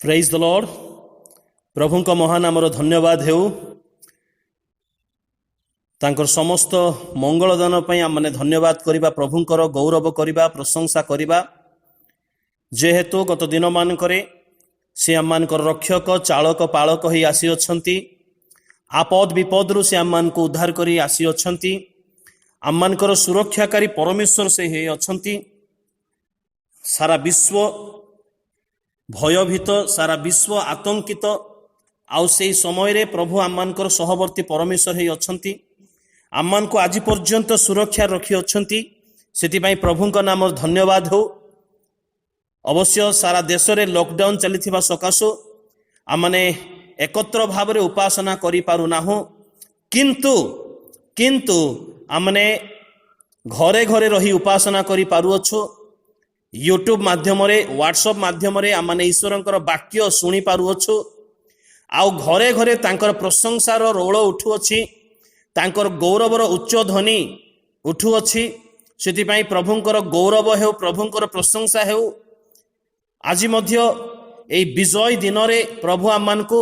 ପ୍ରେଜ୍ ଦ ଲର୍ଡ। ପ୍ରଭୁଙ୍କ ମହାନାମର ଧନ୍ୟବାଦ ହେଉ। ତାଙ୍କର ସମସ୍ତ ମଙ୍ଗଳଦାନ ପାଇଁ ଆମେ ଧନ୍ୟବାଦ କରିବା, ପ୍ରଭୁଙ୍କର ଗୌରବ କରିବା, ପ୍ରଶଂସା କରିବା। ଯେହେତୁ ଗତ ଦିନମାନଙ୍କରେ ସେ ଆମମାନଙ୍କର ରକ୍ଷକ, ଚାଳକ, ପାଳକ ହୋଇ ଆସିଅଛନ୍ତି। ଆପଦ ବିପଦରୁ ସେ ଆମମାନଙ୍କୁ ଉଦ୍ଧାର କରି ଆସିଅଛନ୍ତି। ଆମମାନଙ୍କର ସୁରକ୍ଷାକାରୀ ପରମେଶ୍ୱର ସେ ହୋଇ ଅଛନ୍ତି। ସାରା ବିଶ୍ୱ ଭୟଭୀତ, ସାରା ବିଶ୍ୱ ଆତଙ୍କିତ, ଆଉ ସେହି ସମୟରେ ପ୍ରଭୁ ଆମମାନଙ୍କର ସହବର୍ତ୍ତୀ ପରମେଶ୍ୱର ହୋଇ ଅଛନ୍ତି। ଆମମାନଙ୍କୁ ଆଜି ପର୍ଯ୍ୟନ୍ତ ସୁରକ୍ଷା ରଖିଅଛନ୍ତି। ସେଥିପାଇଁ ପ୍ରଭୁଙ୍କ ନାମର ଧନ୍ୟବାଦ ହେଉ। ଅବଶ୍ୟ ସାରା ଦେଶରେ ଲକଡାଉନ୍ ଚାଲିଥିବା ସକାଶୁ ଆମମାନେ ଏକତ୍ର ଭାବରେ ଉପାସନା କରିପାରୁନାହୁଁ, କିନ୍ତୁ ଆମମାନେ ଘରେ ଘରେ ରହି ଉପାସନା କରିପାରୁଅଛୁ। ୟୁଟ୍ୟୁବ ମାଧ୍ୟମରେ, ହ୍ୱାଟ୍ସଆପ୍ ମାଧ୍ୟମରେ ଆମେ ଈଶ୍ୱରଙ୍କର ବାକ୍ୟ ଶୁଣିପାରୁଅଛୁ। ଆଉ ଘରେ ଘରେ ତାଙ୍କର ପ୍ରଶଂସାର ରୋଳ ଉଠୁଅଛି, ତାଙ୍କର ଗୌରବର ଉଚ୍ଚ ଧ୍ୱନି ଉଠୁଅଛି। ସେଥିପାଇଁ ପ୍ରଭୁଙ୍କର ଗୌରବ ହେଉ, ପ୍ରଭୁଙ୍କର ପ୍ରଶଂସା ହେଉ। ଆଜି ମଧ୍ୟ ଏହି ବିଜୟ ଦିନରେ ପ୍ରଭୁ ଆମମାନଙ୍କୁ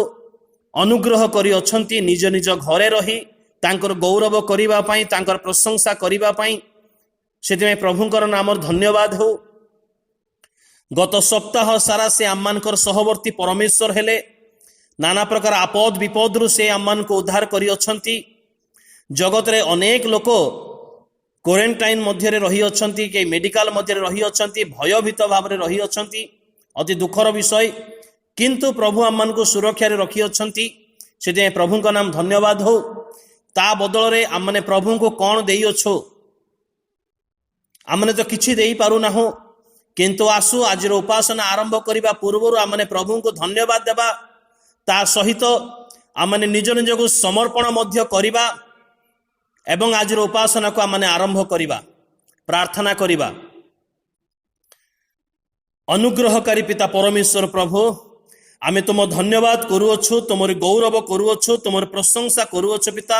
ଅନୁଗ୍ରହ କରିଅଛନ୍ତି ନିଜ ନିଜ ଘରେ ରହି ତାଙ୍କର ଗୌରବ କରିବା ପାଇଁ, ତାଙ୍କର ପ୍ରଶଂସା କରିବା ପାଇଁ। ସେଥିପାଇଁ ପ୍ରଭୁଙ୍କର ନାମର ଧନ୍ୟବାଦ ହେଉ। ଗତ ସପ୍ତାହ ସାରା ସେ ଆମମାନଙ୍କର ସହବର୍ତ୍ତୀ ପରମେଶ୍ୱର ହେଲେ। ନାନା ପ୍ରକାର ଆପଦ ବିପଦରୁ ସେ ଆମମାନଙ୍କୁ ଉଦ୍ଧାର କରିଅଛନ୍ତି। ଜଗତରେ ଅନେକ ଲୋକ କ୍ୱାରେଣ୍ଟାଇନ୍ ମଧ୍ୟରେ ରହିଅଛନ୍ତି, କେହି ମେଡିକାଲ ମଧ୍ୟରେ ରହିଅଛନ୍ତି, ଭୟଭୀତ ଭାବରେ ରହିଅଛନ୍ତି। ଅତି ଦୁଃଖର ବିଷୟ, କିନ୍ତୁ ପ୍ରଭୁ ଆମମାନଙ୍କୁ ସୁରକ୍ଷାରେ ରଖିଅଛନ୍ତି। ସେଥିପାଇଁ ପ୍ରଭୁଙ୍କ ନାମ ଧନ୍ୟବାଦ ହେଉ। ତା ବଦଳରେ ଆମେ ପ୍ରଭୁଙ୍କୁ କ'ଣ ଦେଇଅଛୁ? ଆମେ ତ କିଛି ଦେଇପାରୁନାହୁଁ, କିନ୍ତୁ ଆସୁ ଆଜିର ଉପାସନା ଆରମ୍ଭ କରିବା ପୂର୍ବରୁ ଆମେ ପ୍ରଭୁଙ୍କୁ ଧନ୍ୟବାଦ ଦେବା। ତା ସହିତ ଆମେ ନିଜ ନିଜକୁ ସମର୍ପଣ ମଧ୍ୟ କରିବା ଏବଂ ଆଜିର ଉପାସନାକୁ ଆମେ ଆରମ୍ଭ କରିବା, ପ୍ରାର୍ଥନା କରିବା। ଅନୁଗ୍ରହକାରୀ ପିତା ପରମେଶ୍ୱର ପ୍ରଭୁ, ଆମେ ତୁମ ଧନ୍ୟବାଦ କରୁଅଛୁ, ତୁମର ଗୌରବ କରୁଅଛୁ, ତୁମର ପ୍ରଶଂସା କରୁଅଛୁ। ପିତା,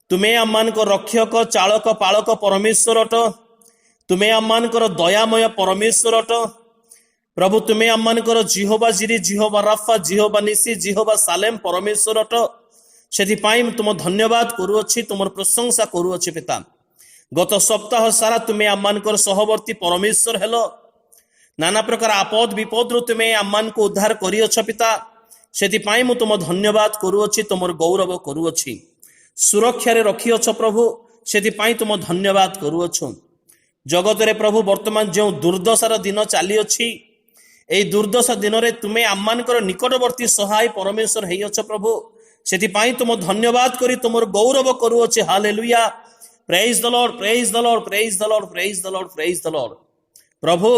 ତୁମେ ଆମମାନଙ୍କ ରକ୍ଷକ, ଚାଳକ, ପାଳକ ପରମେଶ୍ୱର ଅଟ। ତୁମେ ଆମମାନଙ୍କର ଦୟାମୟ ପରମେଶ୍ୱର ଅଟ। ପ୍ରଭୁ, ତୁମେ ଆମମାନଙ୍କର ଜିହୋବା ଜିରି, ଜିହୋବା ରାଫା, ଜିହୋବା ନିସି, ଜିହୋବା ସାଲେମ ପରମେଶ୍ୱର ଅଟ। ସେଥିପାଇଁ ତୁମ ଧନ୍ୟବାଦ କରୁଅଛି, ତୁମର ପ୍ରଶଂସା କରୁଅଛି। ପିତା, ଗତ ସପ୍ତାହ ସାରା ତୁମେ ଆମମାନଙ୍କର ସହବର୍ତ୍ତୀ ପରମେଶ୍ୱର ହେଲ। ନାନା ପ୍ରକାର ଆପଦ ବିପଦରୁ ତୁମେ ଆମମାନଙ୍କୁ ଉଦ୍ଧାର କରିଅଛ। ପିତା, ସେଥିପାଇଁ ମୁଁ ତୁମ ଧନ୍ୟବାଦ କରୁଅଛି, ତୁମର ଗୌରବ କରୁଅଛି। ସୁରକ୍ଷାରେ ରଖିଅଛ ପ୍ରଭୁ, ସେଥିପାଇଁ ତୁମ ଧନ୍ୟବାଦ କରୁଅଛୁ। ଜଗତରେ ପ୍ରଭୁ ବର୍ତ୍ତମାନ ଯେଉଁ ଦୁର୍ଦ୍ଦଶାର ଦିନ ଚାଲିଅଛି, ଏହି ଦୁର୍ଦ୍ଦଶା ଦିନରେ ତୁମେ ଆମମାନଙ୍କର ନିକଟବର୍ତ୍ତୀ ସହାୟ ପରମେଶ୍ୱର ହେଇଅଛ ପ୍ରଭୁ। ସେଥିପାଇଁ ତୁମ ଧନ୍ୟବାଦ କରି ତୁମର ଗୌରବ କରୁଅଛି। ହାଲେଲୁୟା, ପ୍ରେଜ୍ ଦ ଲର୍ଡ, ପ୍ରେଜ୍ ଦ ଲର୍ଡ, ପ୍ରେଜ୍ ଦ ଲର୍ଡ, ପ୍ରେଜ୍ ଦ ଲର୍ଡ, ପ୍ରେଜ୍ ଦ ଲର୍ଡ। ପ୍ରଭୁ,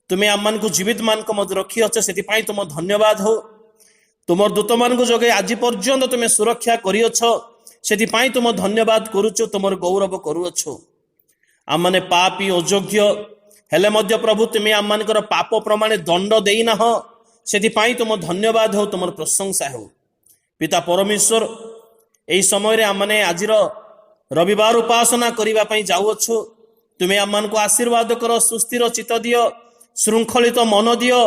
ତୁମେ ଆମମାନଙ୍କୁ ଜୀବିତ ମାନଙ୍କ ମଧ୍ୟ ରଖିଅଛ, ସେଥିପାଇଁ ତୁମ ଧନ୍ୟବାଦ ହଉ। ତୁମର ଦୂତମାନଙ୍କୁ ଯୋଗେ ଆଜି ପର୍ଯ୍ୟନ୍ତ ତୁମେ ସୁରକ୍ଷା କରିଅଛ, ସେଥିପାଇଁ ତୁମ ଧନ୍ୟବାଦ କରୁଛୁ, ତୁମର ଗୌରବ କରୁଅଛୁ। ଆମମାନେ ପାପୀ ଅଯୋଗ୍ୟ ହେଲେ ମଧ୍ୟ ପ୍ରଭୁ ତୁମେ ଆମମାନଙ୍କର ପାପ ପ୍ରମାଣେ ଦଣ୍ଡ ଦେଇନାହ, ସେଥିପାଇଁ ତୁମ ଧନ୍ୟବାଦ ହେଉ, ତୁମର ପ୍ରଶଂସା ହେଉ। ପିତା ପରମେଶ୍ୱର, ଏହି ସମୟରେ ଆମମାନେ ଆଜିର ରବିବାର ଉପାସନା କରିବା ପାଇଁ ଯାଉଅଛୁ। ତୁମେ ଆମମାନଙ୍କୁ ଆଶୀର୍ବାଦ କର, ସୁସ୍ଥିର ଚିତ୍ତ ଦିଅ, ଶୃଙ୍ଖଳିତ ମନ ଦିଅ,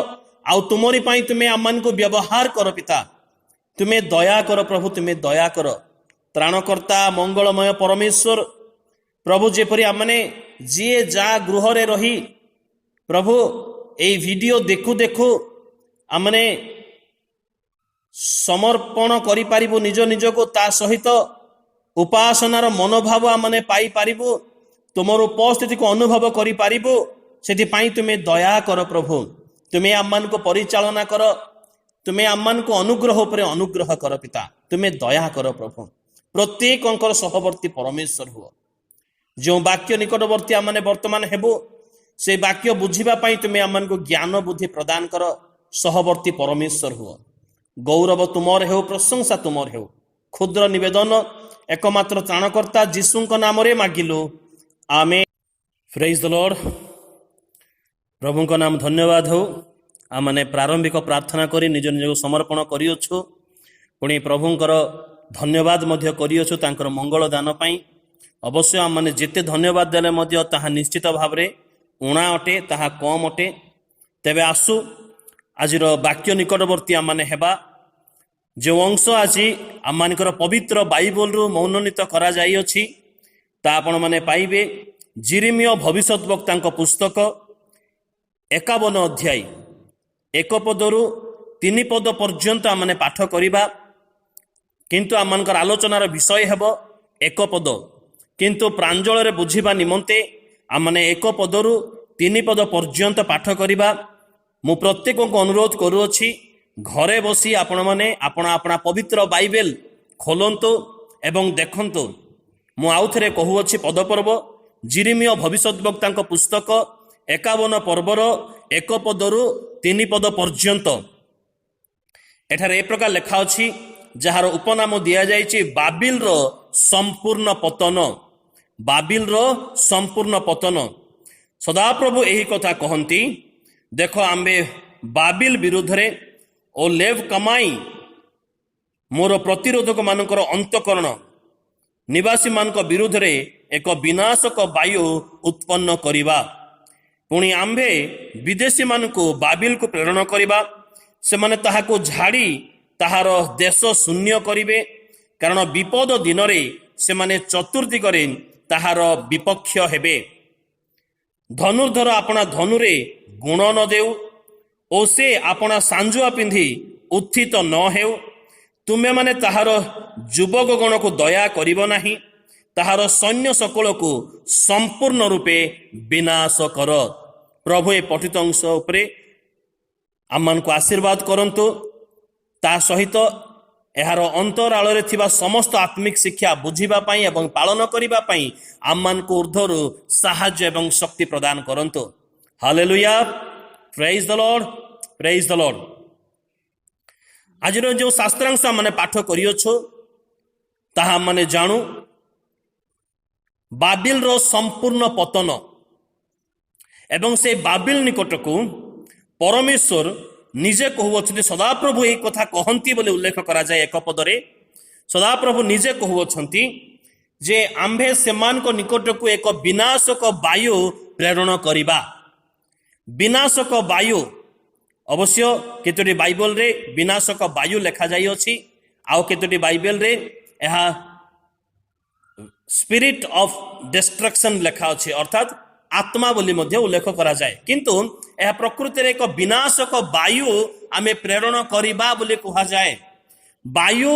ଆଉ ତୁମରି ପାଇଁ ତୁମେ ଆମମାନଙ୍କୁ ବ୍ୟବହାର କର। ପିତା, ତୁମେ ଦୟା କର ପ୍ରଭୁ, ତୁମେ ଦୟା କର। ତ୍ରାଣକର୍ତ୍ତା, ମଙ୍ଗଳମୟ ପରମେଶ୍ୱର ପ୍ରଭୁ, ଯେପରି ଆମମାନେ ଯିଏ ଯାହା ଗୃହରେ ରହି ପ୍ରଭୁ ଏହି ଭିଡ଼ିଓ ଦେଖୁ ଦେଖୁ ଆମମାନେ ସମର୍ପଣ କରିପାରିବୁ ନିଜ ନିଜକୁ, ତା ସହିତ ଉପାସନାର ମନୋଭାବ ଆମମାନେ ପାଇପାରିବୁ, ତୁମର ଉପସ୍ଥିତିକୁ ଅନୁଭବ କରିପାରିବୁ। ସେଥିପାଇଁ ତୁମେ ଦୟା କର ପ୍ରଭୁ, ତୁମେ ଆମମାନଙ୍କୁ ପରିଚାଳନା କର, ତୁମେ ଆମମାନଙ୍କୁ ଅନୁଗ୍ରହ ଉପରେ ଅନୁଗ୍ରହ କର। ପିତା, ତୁମେ ଦୟା କର ପ୍ରଭୁ, ପ୍ରତ୍ୟେକଙ୍କର ସହବର୍ତ୍ତୀ ପରମେଶ୍ୱର ହୁଅ। ଯେଉଁ ବାକ୍ୟ ନିକଟବର୍ତ୍ତୀ ଆମେ ବର୍ତ୍ତମାନ ହେବୁ, ସେ ବାକ୍ୟ ବୁଝିବା ପାଇଁ ତୁମେ ଆମମାନଙ୍କୁ ଜ୍ଞାନ ବୁଦ୍ଧି ପ୍ରଦାନ କର। ସହବର୍ତ୍ତୀ ପରମେଶ୍ୱର ହୁଅ। ଗୌରବ ତୁମର ହେଉ, ପ୍ରଶଂସା ତୁମର ହେଉ। କ୍ଷୁଦ୍ର ନିବେଦନ ଏକମାତ୍ର ତ୍ରାଣକର୍ତ୍ତା ଯୀଶୁଙ୍କ ନାମରେ ମାଗିଲୁ, ଆମେନ୍। ପ୍ରେଜ୍ ଦ ଲର୍ଡ। ପ୍ରଭୁଙ୍କ ନାମ ଧନ୍ୟବାଦ ହେଉ। ଆମେ ପ୍ରାରମ୍ଭିକ ପ୍ରାର୍ଥନା କରି ନିଜ ନିଜକୁ ସମର୍ପଣ କରିଅଛୁ। ପୁଣି ପ୍ରଭୁଙ୍କର ଧନ୍ୟବାଦ ମଧ୍ୟ କରିଅଛୁ ତାଙ୍କର ମଙ୍ଗଳ ଦାନ ପାଇଁ। ଅବଶ୍ୟ ଆମେ ଯେତେ ଧନ୍ୟବାଦ ଦେଲେ ମଧ୍ୟ ତାହା ନିଶ୍ଚିତ ଭାବରେ ଊଣା ଅଟେ, ତାହା କମ୍ ଅଟେ। ତେବେ ଆସୁ आजिर वाक्य निकटवर्ती आम माने हेबा जो अंश आज आम मानकर पवित्र बाइबल रु मनोनीत करा जाई अछि ता आपण माने पाइबे जिरिमिय भविष्यत वक्ता पुस्तक 51 अध्याय 1 पदरु 3 पद पर्यंत आम माने पाठ करिबा किंतु आम मानकर आलोचनार विषय हेबो 1 पद किंतु प्रांजल रे बुझिबा निमंते आम माने 1 पदरु 3 पद पर्यंत पाठ करिबा मु प्रत्येक को अनुरोध करूअछि घरे बसी आपण माने आपण अपना पवित्र बाइबल खोलंतु एवं देखंतु मु आउ थरे कहूअछि पद पर्व जिरिमिय भविष्यद्वक्ता पुस्तक 51 पर्वर 1 पदरु 3 पद पर्यंत एठारे ए प्रकार लेखा अछि जार उपनाम दिया जाइछि बाबिल रो संपूर्ण पतन बाबिल रो संपूर्ण पतन सदाप्रभु एही कथा कहंती देख आम्बे बाबिल विरुद्ध रे ओ लेव कमाई मोर प्रतिरोधक मानकर अंतकरण निवासी मानक विरुद्ध रे एक विनाशक वायु उत्पन्न करिबा पुणी आम्भे विदेशी मानक बाबिल को प्रेरण करिबा से माने ताहाको झाड़ी ताहार देश शून्य करिवे कारण विपद दिन रे से माने चतुर्दिग रे ताहार विपक्ष हेबे धनुर्धर अपना धनुरे गुण न देउ ओ से अपना सांजुआ पिंधि उत्थित न हेउ तुमे माने ताहार युवक गण को दया करिबो नाही ताहार सैन्य सकल को संपूर्ण रूपे विनाश कर प्रभु ए पठित अंश उपरे आमान को आशीर्वाद करंतु ता सहित एहार अंतराल रे थिबा समस्त आत्मिक शिक्षा बुझिबा पई एवं पालन करिबा पई आमान को ऊर्ध्वरु साहाय्य एवं शक्ति प्रदान करंतु hallelujah praise the Lord praise the Lord आज जो शास्त्रांश माने पाठ करियोछो ताहा माने जानु बाबिल रो संपूर्ण पतन एवं से बाबिल निकट को परमेश्वर निजे कहउछथि सदाप्रभु एही कथा कहंती बोले उल्लेख करा जाय 1 पदरे सदाप्रभु निजे कहउछथि जे आम्भे सेमान को निकट को एक विनाशक वायु प्रेरण करिबा विनाशक वायु अवश्य केतोटी बाइबल रे विनाशक वायु लेखा जाई अछि आउ केतोटी बाइबल रे एहा स्पिरिट ऑफ डिस्ट्रक्शन लेखा अछि अर्थात आत्मा बोली मध्य उल्लेख करा जाए किंतु यह प्रकृति रे एक विनाशक वायु आमे प्रेरण करिबा बोली कहा जाए वायु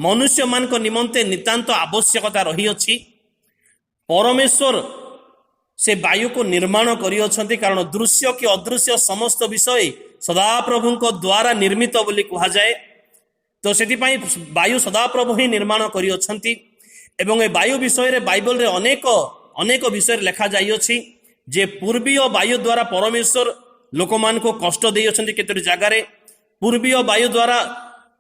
मनुष्य मान को निमंते नितांत आवश्यकता रही अछि परमेश्वर से वायु को निर्माण करी अछंती कारण दृश्य कि अदृश्य समस्त विषय सदाप्रभु को द्वारा निर्मित बोली कहा जाए तो सेति पई वायु सदाप्रभु ही निर्माण करी अछंती एवं ए वायु विषय रे बाइबल रे अनेक विषय लेखा जाई अछि जे पूर्वीय वायु द्वारा परमेश्वर लोक मान को कष्ट देई अछंती केतरी जगह रे पूर्वीय वायु द्वारा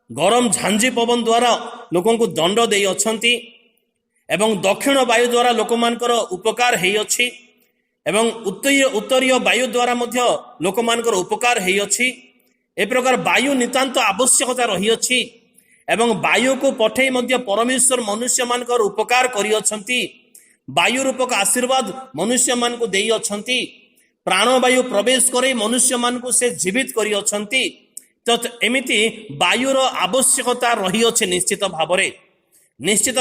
गरम झांझी पवन द्वारा लोकों को दंड देई अछंती एवं दक्षिण वायु द्वारा लोक मानकर उपकार हेई अछि एवं उत्तरीय वायु द्वारा मध्य लोक मानकर उपकार हेई अछि ए प्रकार वायु नितांत आवश्यकता रही अछि एवं वायु को पठेई मध्य परमेश्वर मनुष्य मानकर उपकार करी अछंती वायु रूपक आशीर्वाद मनुष्य मान को देई अछंती प्राणवायु प्रवेश करे मनुष्य मान को से जीवित करी अछंती तो एमिति वायुर आवश्यकता रही अछि निश्चित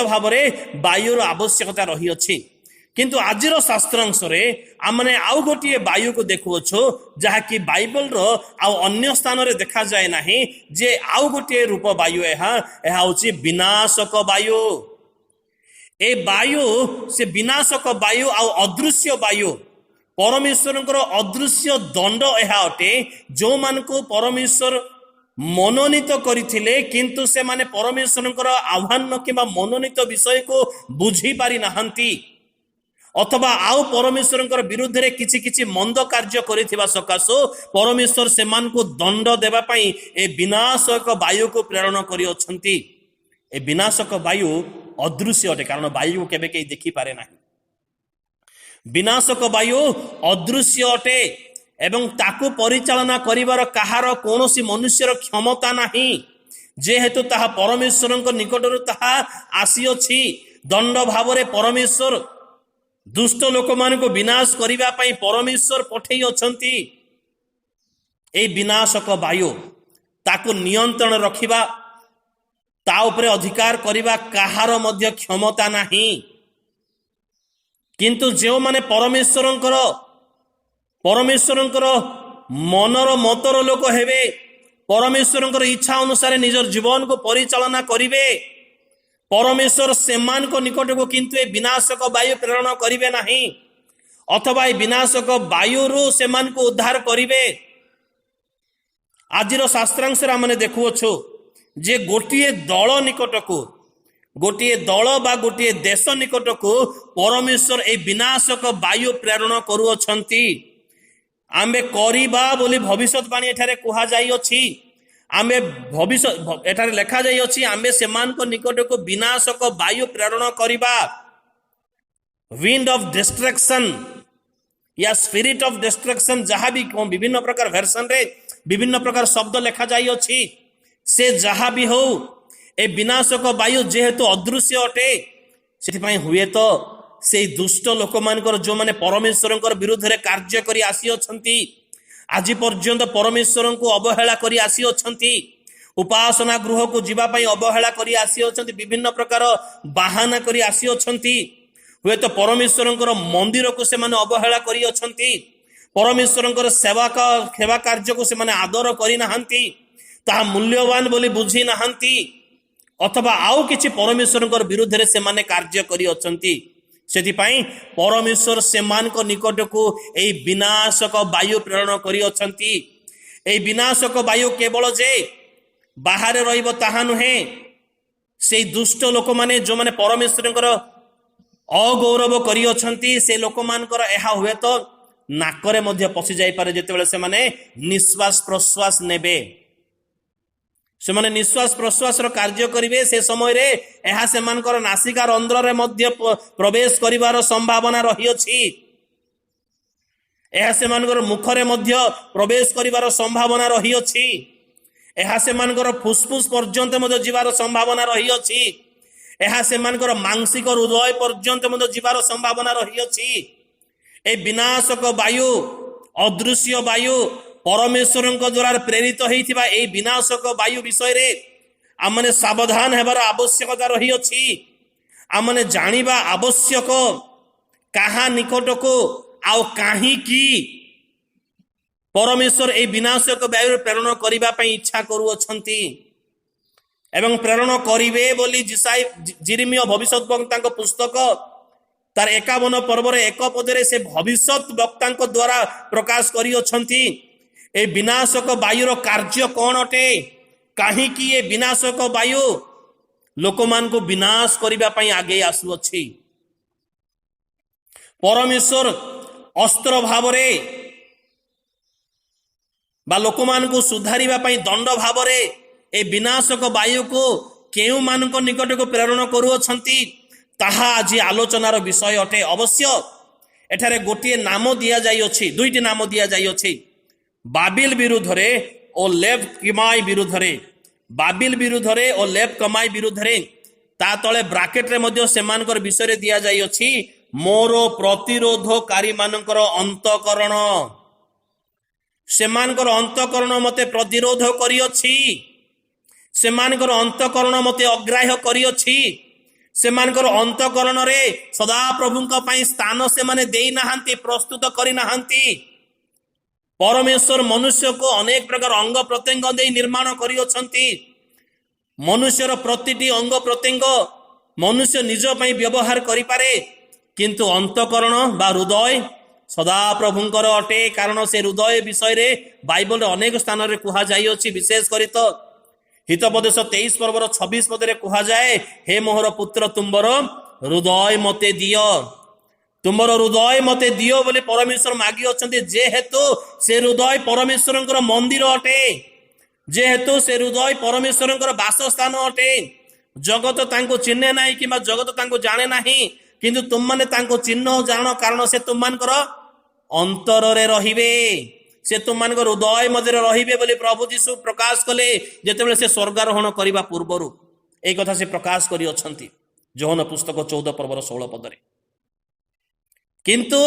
भावरे वायुर आवश्यकता रही अछि किंतु आजिर शास्त्रांश रे आमने आउ गोटिए वायु को देखुअछु जहा कि बाइबल रो आउ अन्य स्थान रे देखा जाए नाही जे आउ गोटिए रूप वायु एहा होछि विनाशक वायु ए वायु से विनाशक वायु आउ अदृश्य वायु परमेश्वर अदृश्य दंड एहा अटे जो मान को परमेश्वर मनोनीत करथिले किंतु से माने परमेश्वर आह्वान किंबा मनोनीत विषय को बुझी पारि नाहंती अथवा आउ परमेश्वर विरुद्ध रे किछि किछि मंद कार्य करिथिबा सकाशो परमेश्वर सेमान को दंड देबा पई ए विनाशक वायु को प्रेरण करि अछंती ए विनाशक वायु अदृश्य अटे कारण वायु केबे के देखि पारे नाही विनाशक वायु अदृश्य अटे एवं ताकू परिचालना करिवार कहार कोनोसी मनुष्यर क्षमता नाही जेहेतु ताहा परमेश्वर निकटरू ताहा आसी अछि दंड भावरे परमेश्वर दुष्ट लोक मान को विनाश करिबा पई परमेश्वर पठेई अछंती এই বিনাশক বায়ু ତାକୁ ନିୟନ୍ତ୍ରଣ ରଖିବା, ତା ଉପରେ ଅଧିକାର କରିବା କାହାର ମଧ୍ୟ କ୍ଷମତା ନାହିଁ। କିନ୍ତୁ ଯେଉଁମାନେ ପରମେଶ୍ୱରଙ୍କର ମନର ମତର ଲୋକ ହେବେ, ପରମେଶ୍ୱରଙ୍କର ଇଚ୍ଛା ଅନୁସାରେ ନିଜର ଜୀବନକୁ ପରିଚାଳନା କରିବେ, ପରମେଶ୍ୱର ସେମାନଙ୍କ ନିକଟକୁ କିନ୍ତୁ ଏ ବିନାଶକ ବାୟୁ ପ୍ରେରଣ କରିବେ ନାହିଁ, ଅଥବା ଏ ବିନାଶକ ବାୟୁରୁ ସେମାନଙ୍କୁ ଉଦ୍ଧାର କରିବେ। ଆଜିର ଶାସ୍ତ୍ରାଂଶରେ ଆମେ ଦେଖୁଅଛୁ ଯେ ଗୋଟିଏ ଦଳ ନିକଟକୁ, ଗୋଟିଏ ଦଳ ବା ଗୋଟିଏ ଦେଶ ନିକଟକୁ ପରମେଶ୍ୱର ଏହି ବିନାଶକ ବାୟୁ ପ୍ରେରଣ କରୁଅଛନ୍ତି। ଆମେ କରିବା ବୋଲି ଭବିଷ୍ୟତବାଣୀ ଏଠାରେ କୁହାଯାଇଅଛି। ଆମେ ଏଠାରେ ଲେଖାଯାଇଅଛି ଆମେ ସେମାନଙ୍କ ନିକଟକୁ ବିନାଶକ ବାୟୁ ପ୍ରେରଣ କରିବା। ୱିଣ୍ଡ ଅଫ୍ ଡିଷ୍ଟ୍ରକ୍ସନ या स्पिरिट ऑफ डिस्ट्रक्शन, जहाँ भी विभिन्न प्रकार भर्सन रे विभिन्न प्रकार शब्द लेखा जाइए, से जहाँ भी हो ए विनाशक वायु जेहेतु अदृश्य अटे, से हुए तो से दुष्ट लोक मानकर जो माने परमेश्वर विरुद्ध रे कार्य करी आसी अछंती, आज पर्यंत परमेश्वर को अवहेला करी आसी अछंती, उपासना गृह को जीवा पई अवहेला करी आसी अछंती, विभिन्न प्रकार बाहाना करी आसी अछंती, हुए तो परमेश्वर मंदिर को से माने अवहेला करी अछंती, परमेश्वर सेवा कार्य को से माने आदर करी नाहंती, ताहा मूल्यवान बोली बुझी नाहंती, अथवा आउ किछि परमेश्वर विरुद्ध रे से माने कार्य करी अछंती। सेथिपाई परमेश्वर सेमानक निकट को एई विनाशक वायु प्रेरण करी अछंती। एई विनाशक वायु केवल जे बाहर रहिबो ताहा नुहे, से दुष्ट लोक माने जो माने परमेश्वर अगौरव करी अछंती, से लोक मानकर एहा हुए तो नाकरे मध्य पशि जाई पारे, जेतेबेले से माने निश्वास प्रश्वास नेबे, से माने निश्वास प्रश्वास कार्य करिवे, से समय रे एहा से मानकर नासिका रंध्र रे मध्य प्रवेश करिवार संभावना रही अछि, एहा से मानकर मुख रे मध्य प्रवेश करिवार संभावना रही अछि, एहा से मानकर फुसफुस पर्यंत मध्य जीवार संभावना रही अछि, एहा से मानकर मांसिक हृदय पर्यंत मध्य जीवार संभावना रही अछि। ए विनाशक वायु, अदृश्य वायु, परमेश्वर द्वारा प्रेरित होइथिबा ए विनाशक वायु विषय रे आमने सावधान हेबार आवश्यकता रही अछि। आमने जानिबा आवश्यक काहा निकट को आउ काहे की परमेश्वर ए विनाशक वायु प्रेरण करिबा पई इच्छा करूअछंती एवं प्रेरण करिवे बोली जिरिमिया भविष्यद्वक्ता पुस्तक तार 51 पर्व 1 पदरे से भविष्यत वक्ता द्वारा प्रकाश करिअछंती। ए विनाशक वायुर कार्य कौन अटे, काहे कि ए विनाशक वायु लोक मान को विनाश करिबा पई आगे आसुअछि। परमेश्वर अस्त्र भावरे बा लोक मान को सुधारिबा पई दंड भावरे ए विनाशक वायु को केउ मानक निकट को प्रेरण करूअछंती, ताहा आज आलोचनार विषय अटे। अवश्य एठारे गोटे नाम दिया जाइअछि, दुईटी नाम दिया जाइअछि, बाबिल विरुद्धरे ओ लेब कमाई विरुद्धरे, बाबिल विरुद्धरे ओ लेब कमाई विरुद्धरे, ता तले ब्राकेट रे मध्य सेमानकर विषय दिया जाइअछि मोर प्रतिरोधकारी मानकर अंतकरण, सेमानकर अंतकरण मते प्रतिरोध करिअछि, सेमानकर अंतकरण मते अग्राह्य करिअछि, सेमानकर अंतकरण रे सदा प्रभुंक पई स्थान से माने देई नाहंती, प्रस्तुत करि नाहंती। परमेश्वर मनुष्य को अनेक प्रकार अंग प्रत्यंग दे निर्माण करिअछंती, मनुष्यर प्रतिटी अंग प्रत्यंग मनुष्य निज पई व्यवहार करि पारे, किंतु अंतकरण बा हृदय सदा प्रभुंकर अटे, कारण से हृदय विषय रे बाइबल अनेक स्थान रे कुहा जाइअछि। विशेष करी तो हितोपदेश 23 पर्वर 26 पदरे कुहा जाए, हे मोहर पुत्र तुमर हृदय मते दियो, तुमर हृदय मते दियो बोले परमेश्वर मागी अछंती, जेहेतु से हृदय परमेश्वरंकर मंदिर अटे, जेहेतु से हृदय परमेश्वरंकर वासस्थान अटे। जगत तांको चिन्हे नाही किबा जगत तांको जाने नाही, किंतु तुम माने तांको चिन्ह जानो, कारण से तुम मानकर अंतर रे रहिबे, से तुम मानकर हृदय मध्य रहिबे बोली प्रभु यीशु प्रकाश कले जेतेबेले से स्वर्गारोहण करिबा पूर्वरु। एई कथा से प्रकाश करि अछंती योहन पुस्तक 14 पर्वर 16 पदरे। किंतु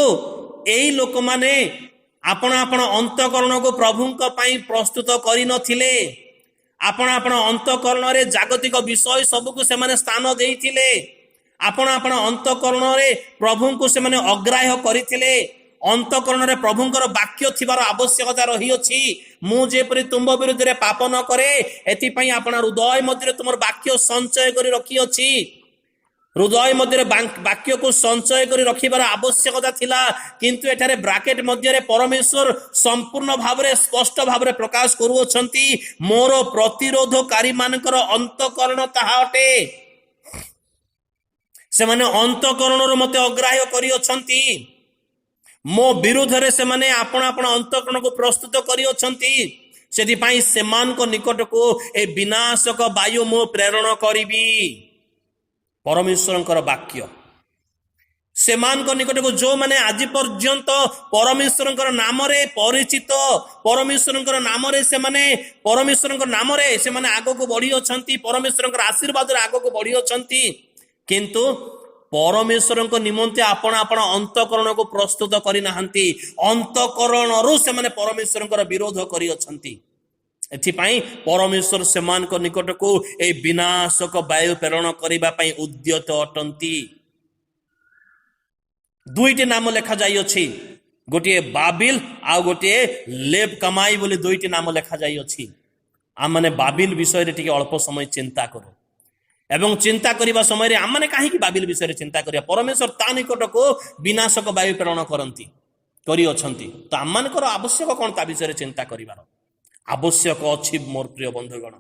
एई लोक माने आपण आपण अंतकरण को प्रभु प्रस्तुत करि नथिले आपण आपण अंतकरण रे जागतिक विषय सबको से माने स्थान देइथिले आपण आपण अंतकरण रे प्रभु को से माने अग्राह्य करिथिले अंतकरण रे प्रभुंकर वाक्य थिबार आवश्यकता रही अछि मु जेपरि तुम विरुद्ध रे पाप न करे एति पई आपण हृदय मध्य तुमर वाक्य संचय करि रखी अछि हृदय मध्य वाक्य को संचय करि रखिबार आवश्यकता थिला किंतु एठारे ब्रैकेट मध्य रे परमेश्वर संपूर्ण भावरे स्पष्ट भावरे प्रकाश करूछंती मोर प्रतिरोधकारी मानकर अंतकरण ताहा अटे से माने अंतकरण रो मते अग्राह्य करि अछंती मो विरोध रे से माने आपण आपण अंतकरण को प्रस्तुत करि अछंती सेति पई सेमान को निकट को ए विनाशक वायु मो प्रेरण करिवि परमेश्वरंकर वाक्य सेमान को निकट को जो माने आज पर्यंत परमेश्वरंकर नाम रे परिचित परमेश्वरंकर नाम रे से माने परमेश्वरंकर नाम रे से माने आगो को बढ़ी अछंती परमेश्वरंकर आशीर्वाद रे आगो को बढ़ी अछंती किंतु परमेश्वरंको निमंते आपण आपण अंतकरण को प्रस्तुत करि नाहंती अंतकरण रु से माने परमेश्वरंकर विरोध करि अछंती एथि पई परमेश्वर सेमान को निकट को ए विनाशक वायु प्रेरण करिबा पई उद्यत अटंती दुईटी नाम लेखा जाई अछि गोटे बाबिल आ गोटे लेब कमाई बोली दुईटी नाम लेखा जाई अछि आ माने बाबिल विषय रे टिके अल्प समय चिंता करो एवं चिंता करिबा समय रे आमने काहे कि बाबिल विषय रे चिंता करिया परमेश्वर ता निकट को विनाशक वायु प्रेरण करंती करी अछंती तो आमनकर आवश्यक कोन ता विषय रे चिंता करिवार आवश्यक अछि मोर प्रिय बंधुगण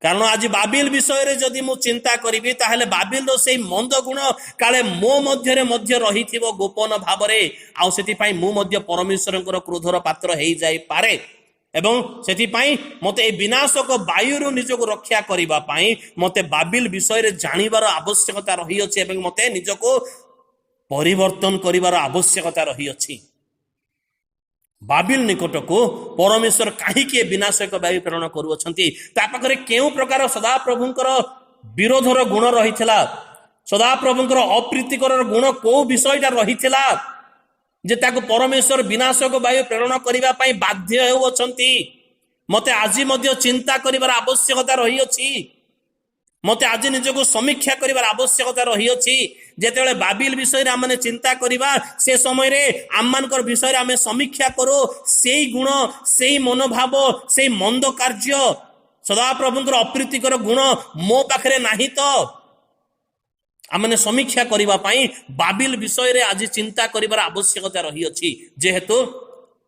कारण आज बाबिल विषय रे जदि मु चिंता करिवि ताहेले बाबिल रो सेई मंद गुण काले मो मध्य रे मध्य रहिथिबो गोपन भावरे आ सेति पई मु मध्य परमेश्वरंकर क्रोधर पात्र हेई जाई पारे एवं सेति पई मते ए विनाशक वायुरु निजको रक्षा करिबा पई मते बाबिल विषय रे जानिबार आवश्यकता रही अछि एवं मते निजको परिवर्तन करिबार आवश्यकता रही अछि बाबिल निकट को परमेश्वर काहे के विनाशक वायु प्रेरण करू अछंती ता पाखरे केउ प्रकार सदा प्रभुंकर विरोधर गुण रहिथिला सदा प्रभुंकर अप्रीतिकर गुण को विषयटा रहिथिला जे ताको परमेश्वर विनाशक वायु प्रेरण करिबा पई बाध्य हेउ अछंती मते आजि मध्य चिंता करिबार आवश्यकता रही अछि मते आज निजको समीक्षा करिबार आवश्यकता रही अछि जेतेले बाबिल विषय रे आमने चिंता करिबा से समय रे आममानकर विषय रे आमे समीक्षा करो सेई गुण सेई मनोभाव सेई मंद कार्य सदा प्रभुंकर अप्रीतिकर गुण मो पाखरे नाही तो आमने समीक्षा करिबा पई बाबिल विषय रे आज चिंता करिबार आवश्यकता रही अछि जेहेतु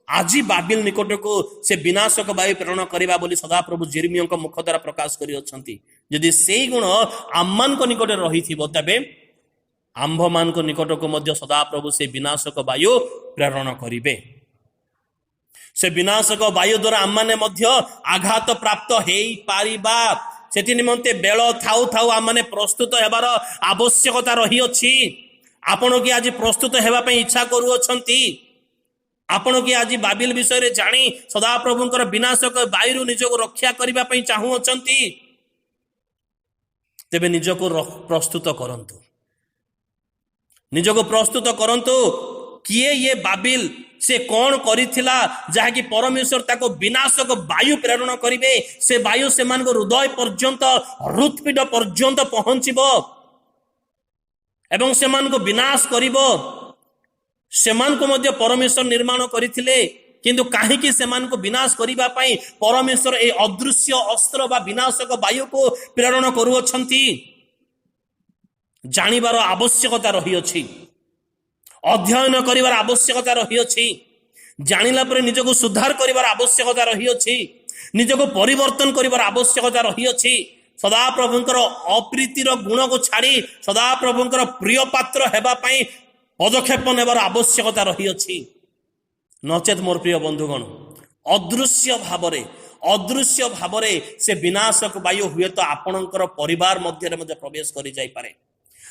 आज बाबिल निकट को से विनाशक वायु प्रेरण करिबा बोली सदा प्रभु जेरेमिया को मुख द्वारा प्रकाश करि अछंती यदि सेई गुण आम्मान को निकट रहिथिबो तबे आंभ मान को निकट को मध्य सदा प्रभु से विनाशक वायु प्रेरण करिबे से विनाशक वायु द्वारा आम्माने मध्य आघात प्राप्त हेई पारिबा सेति निमंते बेल थाउ थाउ आम्माने प्रस्तुत हेबार आवश्यकता रही अछि आपण की आज प्रस्तुत हेबा पई इच्छा करू अछंती आपण की आज बाबिल विषय रे जानी सदा प्रभुंकर विनाशक वायु निजको रक्षा करिबा पई चाहू अछंती तेबे निजको प्रस्तुत करंतु निजको प्रस्तुत करंतु किए ये बाबिल से कौन करिथिला जहा कि परमेश्वर ताको विनाशक वायु प्रेरण करिवे से वायु से मान को हृदय पर्यंत हृत्पिंड पर्यंत पहुंचीबो एवं से मान को विनाश करिवो से मान को मध्य परमेश्वर निर्माण करिथिले किंतु काहे कि से मान को विनाश करिबा पई परमेश्वर ए अदृश्य अस्त्र बा विनाशक वायु को प्रेरण करू अछंती जानिबार आवश्यकता रही अछि अध्ययन करिवार आवश्यकता रही अछि जानिला परे निजको सुधार करिवार आवश्यकता रही अछि निजको परिवर्तन करिवार आवश्यकता रही अछि सदा प्रभुंकर अप्रीतिर गुण को छाड़ी सदा प्रभुंकर प्रिय पात्र हेबा पई पदक्षेप नेबार आवश्यकता रही अछि नचेत मोर प्रिय बंधुगण अदृश्य भावरे से विनाशक वायु हुए तो आपणकर परिवार मध्य प्रवेश करि जाई पारे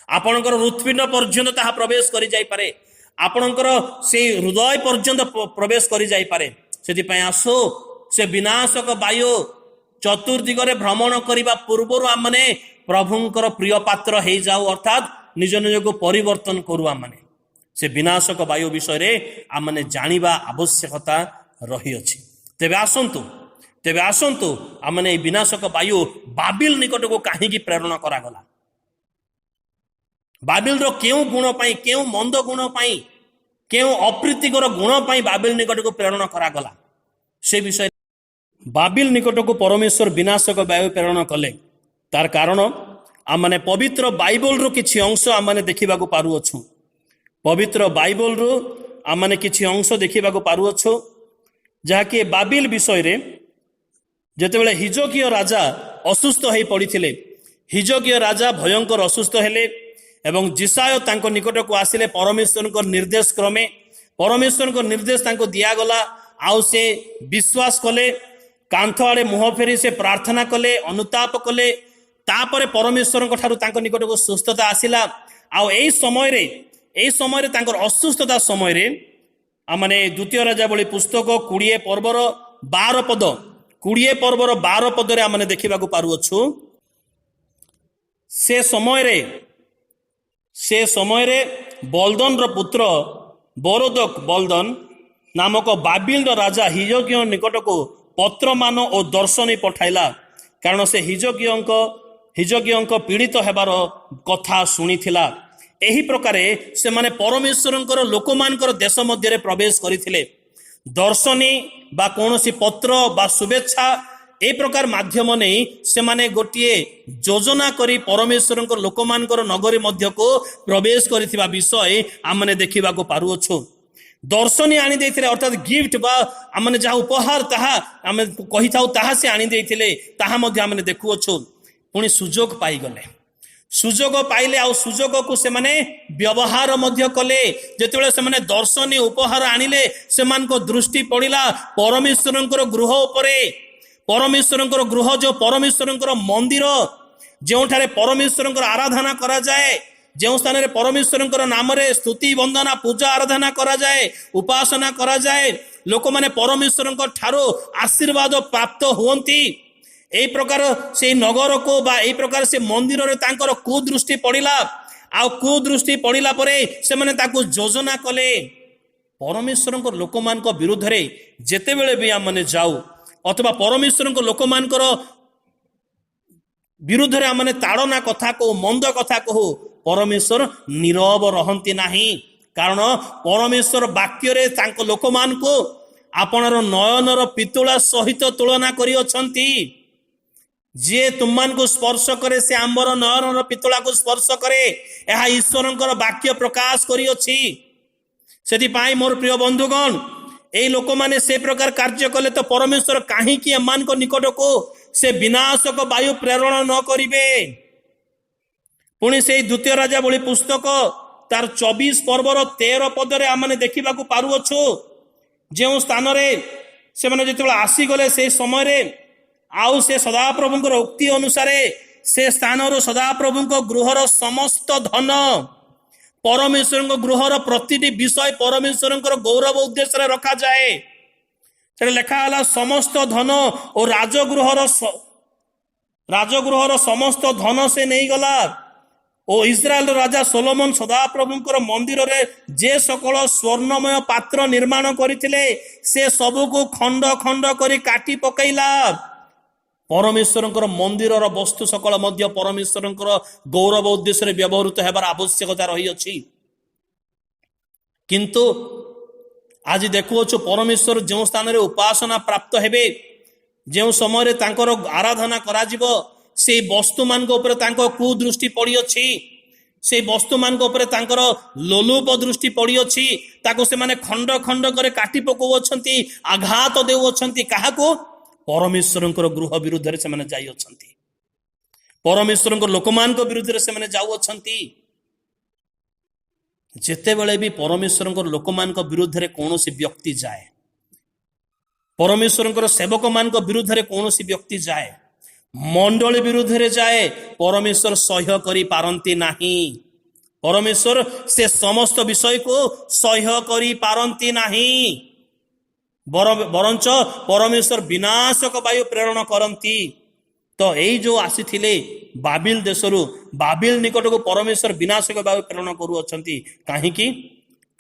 आपणकर हृत्पिंड पर्यंत ताहा प्रवेश करि जाई पारे आपणकर से हृदय पर्यंत प्रवेश करि जाई पारे सेति पय आसो से विनाशक वायु चतुर्दिगरे भ्रमण करिबा पूर्वरु आमने प्रभुंकर प्रिय पात्र हेई जाऊ अर्थात निज निज को परिवर्तन करू आमने से विनाशक वायु विषय आम मैंने जानिबा आवश्यकता रही अछि। तेबे आसंतु आम मैंने विनाशक वायु बाबिल निकट को कहीं प्रेरणा करागला। बाबिल रो केउ गुण पाई, केउ मंद गुण पाई, केउ अप्रीतिकर गुण पाई बाबिल निकट को प्रेरणा करागला से विषय। बाबिल निकट को परमेश्वर विनाशक वायु प्रेरणा कले तार कारण आम मैंने पवित्र बाइबल रो किछि अंश आम मैंने देखा पारुअछु। पवित्र बाइबल रो आम मैंने किछि अंश देखा पारुअछु जहाँकि बाबिल विषय रे जेतेबेले हिजकिया राजा असुस्थ हो पड़िथिले, हिजकिया राजा भयंकर असुस्थ हेले एवं जिसाय तांको निकट को आसिले परमेश्वर को निर्देश क्रमे परमेश्वर को निर्देश तांको दियागला। आउ से विश्वास कले, कांथ आड़े मुह फेरी से प्रार्थना कले, अनुताप कले, तापरे परमेश्वर को ठारू तांको निकट को सुस्थता आसिला। आउ एई समय तांकर असुस्थता समय रे आमने द्वितीय राजावली पुस्तक 20 पर्वर 12 पद 20 पर्वर 12 पद रे आमने देखा पारुअछु। से समय रे बलदन रो पुत्र बोरोदक बलदन नामक बाबिल राजा हिजकिया निकट को पत्र मान और दर्शनी पठाइला, कारण से हिजकिया पीड़ित हेबार कथा शुणिथिला। एही प्रकारे से माने परमेश्वरंकर लोकमानकर देश मध्य प्रवेश करथिले। दर्शनी बा कोनोसी पत्र बा शुभेच्छा ए प्रकार माध्यम नहीं से माने गोटिए योजना करी परमेश्वरंकर लोकमानकर नगरी मध्य को प्रवेश करथिबा विषय आमने देखिबा को पारुअछु। दर्शनी आनी देथिले अर्थात गिफ्ट बा आमने जहा उपहार ताहा आमे कहि थाउ ताहा से आनी देथिले ताहा मध्य आमने देखुअछु। पुणी सुजोग पाई गले, सुजोग पाइले आ सुजोग को से माने व्यवहार मध्य कले। जेतेबेले से माने दर्शनी उपहार आनिले सेमानको दृष्टि पड़िला परमेश्वरंकर गृह उपरे। परमेश्वरंकर गृह जो परमेश्वरंकर मंदिर जोठारे परमेश्वरंकर आराधना करा जाए, जो स्थान रे परमेश्वरंकर नाम रे स्तुति वंदना पूजा आराधना करा जाए, उपासना करा जाए, लोक माने परमेश्वरंकर ठारो आशीर्वाद प्राप्त हुवंती। एई प्रकार से नगर को बा एई प्रकार से मंदिर रे तांकर कुदृष्टि पड़िला। आ कुदृष्टि पड़िला परे से माने ताकू योजना कले परमेश्वरंकर लोकमानक विरुद्ध रे जेतेबेले भी आम माने जाऊ अथवा परमेश्वरंकर लोकमानकर विरुद्ध रे आमने ताड़ना कथा को मंद कथा कहो, परमेश्वर नीरव रहंती नाही। कारण परमेश्वर वाक्य रे तांको लोकमान को आपणर नयनर पितुला सहित तुलना करी अछंती। जे तुममान को स्पर्श करे से आंबर नयनर पितुला को स्पर्श करे, यह ईश्वरंकर वाक्य प्रकाश करी अछि। सेति पाई मोर प्रिय बंधुगण, ए लोक माने से प्रकार कार्य कले तो परमेश्वर काहे कि एमान को निकट को से विनाशक वायु प्रेरण न करिवे। पुणी से द्वितीय राजावली पुस्तक तार 24 पर्वर 13 पद रे आमने देखिबा को पारुअछु। जे स्थान रे से माने जेतेबेला आसी गले से समय रे आउ से सदाप्रभुंकर उक्ति अनुसार से स्थान रो सदाप्रभुंक गृहर समस्त धन परमेश्वर गृहर प्रतिटी विषय परमेश्वर गौरव उद्देश्य रखा जाए। लिखा समस्त धन और राजगृहर समस्त धन से नहीं गला। ओ इस्राएल राजा सोलोमन सदाप्रभुंकर मंदिर रे जे सकल स्वर्णमय पात्र निर्माण करथिले से सबु को खंड खंड करी काटी पकैला। परमेश्वरंकर मंदिर वस्तु सकल मध्य परमेश्वरंकर गौरव उद्देश्य व्यवहृत हेबार आवश्यकता रही अछि। किंतु आज देखुछु परमेश्वर जो स्थान रे उपासना प्राप्त हेबे, जो समय रे तांकर आराधना करा जिवो, से वस्तु मान को ऊपर तांको कुदृष्टि पड़ी अछि। से वस्तु मान को ऊपर तांकर लोलुप दृष्टि पड़ी अछि। ताको से माने खंड खंड करे काटी पकौ अछंती, आघात देउ अछंती। काहाको? परमेश्वरंकर गृह विरुद्ध रे से माने जाई अछंती। परमेश्वरंकर लोकमान को विरुद्ध रे से माने जाउ अछंती। जेते बेले भी परमेश्वरंकर लोकमान को विरुद्ध रे कोनोसी व्यक्ति जाए, परमेश्वरंकर सेवक मान को विरुद्ध रे कोनोसी व्यक्ति जाए, मंडली विरुद्ध रे जाए, परमेश्वर सह्य करी पारंती नाही। परमेश्वर से समस्त विषय को सह्य करी पारंती नाही। बरंच परमेश्वर विनाशक वायु प्रेरण करती। तो यही जो आसी थिले बाबिल देशरु, बाबिल निकट को परमेश्वर विनाशक वायु प्रेरण करू अछंती। काहेकि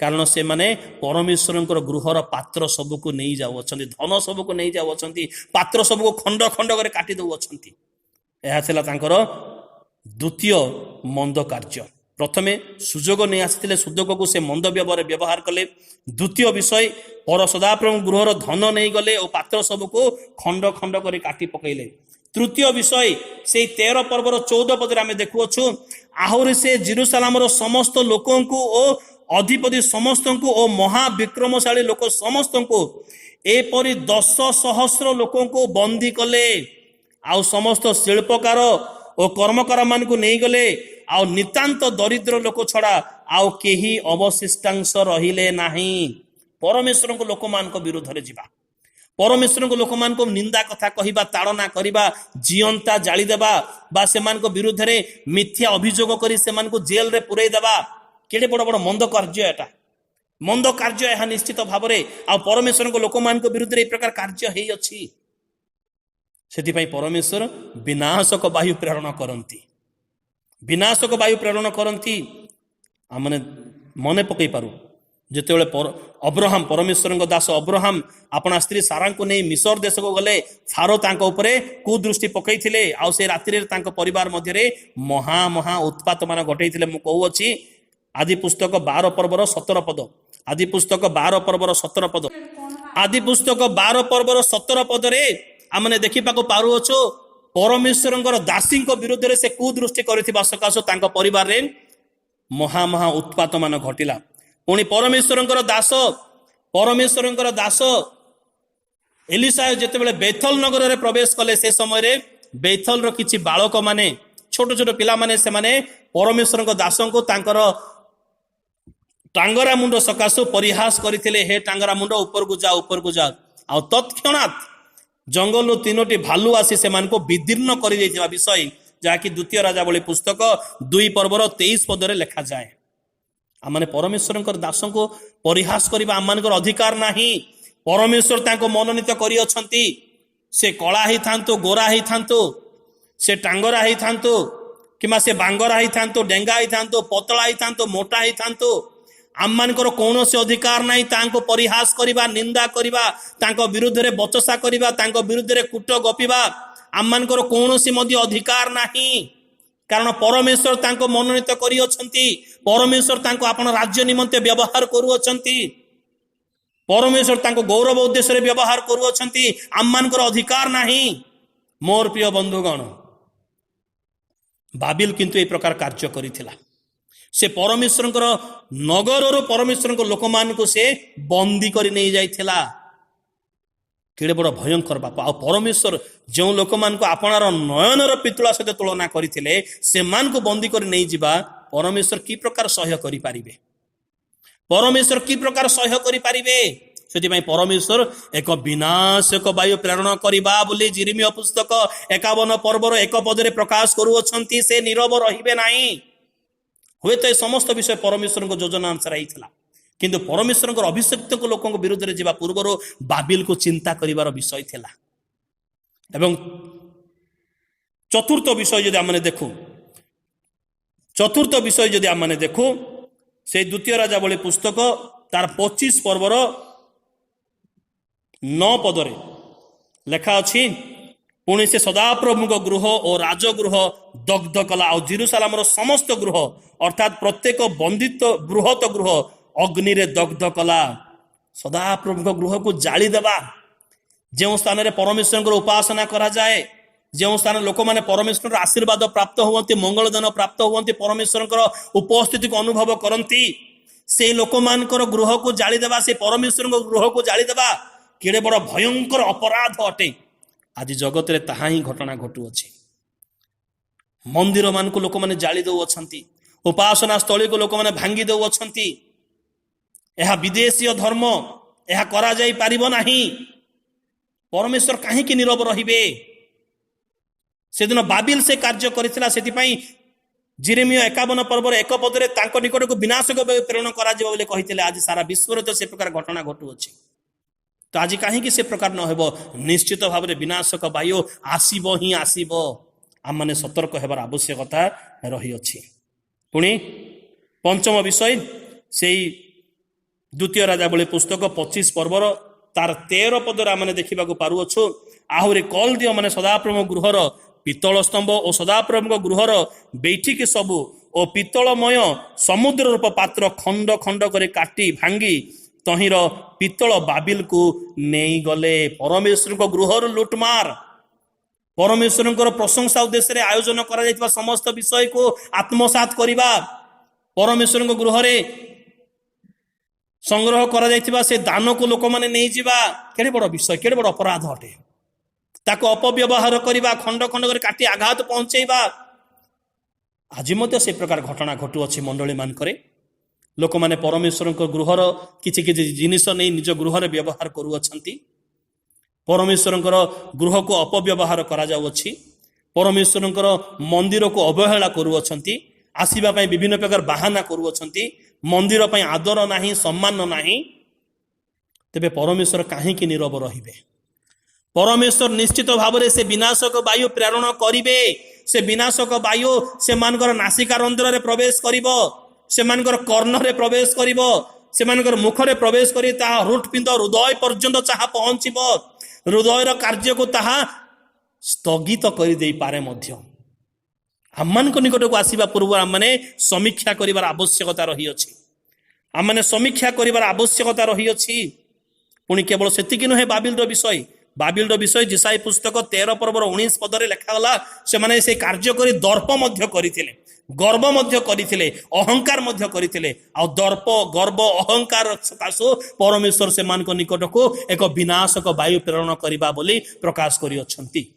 कारण से माने परमेश्वर गृहर पात्र सबको नहीं जाऊँच धन सबको नहीं जाऊँच पात्र सबको खंड खंड कर काटी दौरान यह द्वितीय मंद कार्य प्रथमे सुजोग नहीं आसी सुजोग को से मंद व्यवहार कले द्वितीय विषय पर सदाप्रभु गृहर धन नहीं गले और पात्र सबको खंड खंड कर काटी पकईले तृतीय विषय से 13 पर्वर 14 पदे आम देखुअछु आहरी से जेरुसालामर समस्त लोकों को अधिपति समस्त को और महाविक्रमशाली लोक समस्त को एपरी 10 सहस्र लोकों को बंदी कले आउ समस्त शिल्पकार और कर्मकार मान को नहीं गले आउ नितांत दरिद्र लोक छड़ा आउ केही अवशिष्टांश रहिले नाही परमेश्वर को लोक मान को विरोध रे जिबा परमेश्वर को लोक मान को निंदा कथा कहिबा ताड़ना करिबा जीवंता जाली देबा बा सेमान को विरुद्ध रे मिथ्या अभियोग करी सेमान को जेल रे पुरई देबा केडे बड़ बड़ मंद कार्य एटा मंद कार्य यह निश्चित भाव रे आ परमेश्वर को लोक मान को विरुद्ध रे ए प्रकार कार्य हेई अछि सेति परमेश्वर विनाशक वायु प्रेरण करती विनाशक वायु प्रेरण करती आमने मने पकई पारू जिते अब्राहम परमेश्वर दास अब्राहम अपना स्त्री सारा को नहीं मिसर देश को गले फारो तांको उपरे कुदृष्टि पकई थिले आ से रात्रि तांको परिवार मध्य महा महा उत्पात मान घटई मु कहूँ आदि पुस्तक 12 पर्वर 17 पद आदि पुस्तक 12 पर्वर 17 पद आदि पुस्तक 12 पर्वर 17 पद रे आमने देखा पारुअछु परमेश्वर दासी विरुद्ध से कुदृष्टि करथिबा सकाश तांको परिवार रे महा महा उत्पात मान घटिला पुणी परमेश्वर दास एलिसा जितेबाला बेथल नगर रे प्रवेश कले से समय बेथल रो किछि बालक माने छोट छोट पिला माने से माने परमेश्वर दास को तांकर टांगरा मुंड सकाशु परिहास करथिले हे टांगरा मुंड ऊपर को जा आ तत्क्षणात जंगल 3टी भालू आसी से मान को विदीर्ण कर विषय जहाँकि द्वितीय राजावली पुस्तक 2 पर्वर 23 पदरे लिखा जाए आमने परमेश्वर दास को परिहास करबा आममानकर अधिकार नाही परमेश्वर तांको मनोनीत करी अछंती से कला ही थांतो गोरा ही थांतो से टांगरा ही थांतो किमा से बांगरा ही थांतो डेंगा ही थांतो पतला ही थांतो मोटा ही थांतो आममानकर कौन से अधिकार नहीं तांको परिहास करिबा निंदा करिबा तांको विरुद्ध रे बचसा करिबा तांको विरुद्ध रे कूट गपिबा आममानकर कौन से मध्य अधिकार नाही कारण परमेश्वर तांको मनोनीत करी अछंती परमेश्वर तांको आपण राज्य निमंते व्यवहार करू अछंती परमेश्वर तांको गौरव उद्देश्य रे व्यवहार करू अछंती आममानकर अधिकार नाही मोर प्रिय बंधुगण बाबिल किंतु ए प्रकार कार्य करिथिला से परमेश्वर नगर परमेश्वर लोक मान को से बंदी कर नहीं जाइथिला केड़े बड़ भयंकर बापा आ परमेश्वर जो लोक मान को आपणार नयनर पितुला सहित तुलना करथिले से मान को बंदी कर नहीं जिबा परमेश्वर की प्रकार सह्य करि पारिबे परमेश्वर की प्रकार सह्य करि पारिबे सेति परमेश्वर एक विनाशक वायु प्रेरण करिबा बोली जिरिमिया पुस्तक 51 पर्वर 1 पदरे प्रकाश करूछंती से नीरव रहिबे नाही हुए तो समस्त विषय परमेश्वर योजना अनुसार होता किंतु परमेश्वर अभिषिक्त लोक विरुद्ध में जावा पूर्वर बाबिल को चिंता करिवार विषय थिला एवं चतुर्थ विषय जदि आमने देखु चतुर्थ विषय जदि आमने देखु से द्वितीय राजावली पुस्तक तार 25 पर्वर 9 पदरे लेखा अछि पुणी से सदाप्रभु गृह और राजगृह दग्ध कला और जेरुसालामर समस्त गृह अर्थात प्रत्येक बंदित बृहत गृह अग्नि रे दग्ध कला सदाप्रभु गृह को जाली देवा जो स्थान रे परमेश्वर उपासना करा जाए जो स्थान लोक मैंने परमेश्वर आशीर्वाद प्राप्त हुवंती मंगलदान प्राप्त हुवंती परमेश्वर उपस्थिति को अनुभव करती से लोक मानकर गृह को जाली देवा से परमेश्वर गृह को जाली देवा केड़े बड़ भयंकर अपराध अटे आज जगत रे ताहा ही घटना घटुअछि मंदिर मान को लोक माने जाली दउ अछंती उपासना स्थली को लोक माने भांगी दउ अछंती एहा विदेशीय धर्म एहा करा जाई पारिबो नाही परमेश्वर काहे कि नीरव रहिबे से दिन बाबिल से कार्य करितला सेति पई जिरेमिया 51 पर्वर 1 पदरे तांको निकट को विनाशक प्रेरण करा जिवो बोले कहितले आज सारा विश्व रे तो से प्रकार घटना घटुअछि तो आज कहीं से प्रकार न हो निश्चित भाव में विनाशक वायु आसीबो ही आसीबो आम मैंने सतर्क होबार आवश्यकता रही अछि पुणी पंचम विषय से द्वितीय राजावली पुस्तक 25 पर्वर तार 13 पदर आम देखा पारुअछु आहुरी कल दियो माने सदाप्रभु गृहर पितल स्तंभ और सदाप्रभु गृहर बैठिक सबु और पितलमय समुद्र रूप पात्र खंड खंड करे काटी भांगी तहिर पितल बाबिल को नहीं गले। परमेश्वर को गृहर लुटमार परमेश्वर प्रशंसा उद्देश्य आयोजन करा समस्त विषय को आत्मसात करवा परमेश्वर गृह संग्रह करा से दान को लोक मैंने नहीं जावा केड़े बड़ विषय केड़े बड़ अपराध अटे ताको अपव्यवहार करवा खंड खंड कर काटी आघात पहुंचेबा। आज से प्रकार घटना घटुअछि मंडली मानकरे लोक मैंने परमेश्वर गृहर किछि किछि जिनिस नहीं निज गृह व्यवहार करुअछंती परमेश्वर गृह को अपव्यवहार करा जाउअछि परमेश्वर मंदिर को अवहेला करुअछंती आसीबा पई विभिन्न प्रकार बाहाना करुअछंती मंदिर पई आदर नाही सम्मान नाही तेबे परमेश्वर काहे कि नीरव रहिबे। परमेश्वर निश्चित भाव से विनाशक वायु प्रेरण करिवे से विनाशक वायु से मानकर नासिका रंध्र रे प्रवेश करिवो से मानकर कर्ण रे प्रवेश करिवो से मानकर मुख रे प्रवेश करी ता हृत्पिंड हृदय पर्यंत चाहा पहुंचीबो हृदयर कार्य को ताहा स्थगित कर दे पारे मध्य। आम्मान को निकट को आसीबा पूर्व आमने समीक्षा करिवार आवश्यकता रही अछि आमने समीक्षा करिवार आवश्यकता रही अछि। पुणी केवल सेतिकी नुहे बाबिल रो विषय जिसाई पुस्तक 13 पर्वर 19 पदरे लेखागला से माने से कार्य करी दर्प मध्य करिथिले गर्व मध्य करिथिले अहंकार मध्य करिथिले आ दर्प गर्व अहंकार सकाशु परमेश्वर से मान को निकट को एक विनाशक वायु प्रेरण करिबा बोली प्रकाश करि अछंती।